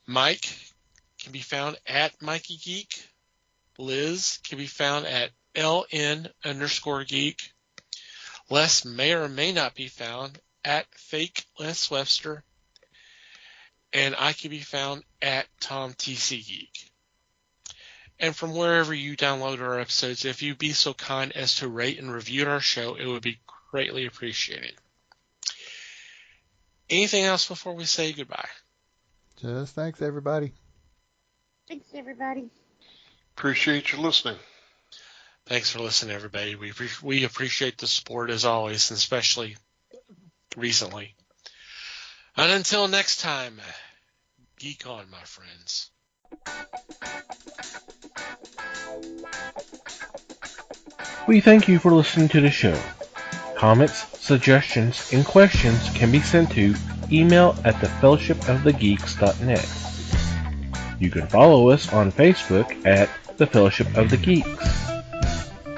Mike can be found at Mikey Geek. Liz can be found at LN_geek. Les may or may not be found at Fake Les Webster. And I can be found at Tom TC Geek. And from wherever you download our episodes, if you'd be so kind as to rate and review our show, it would be greatly appreciated. Anything else before we say goodbye? Just thanks, everybody. Thanks, everybody. Appreciate you listening. Thanks for listening, everybody. We appreciate the support as always, and especially recently. And until next time, geek on, my friends. We thank you for listening to the show. Comments, suggestions, and questions can be sent to email@thefellowshipofthegeeks.net. You can follow us on Facebook at The Fellowship of the Geeks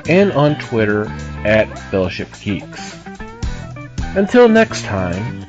and on Twitter at Fellowship Geeks. Until next time,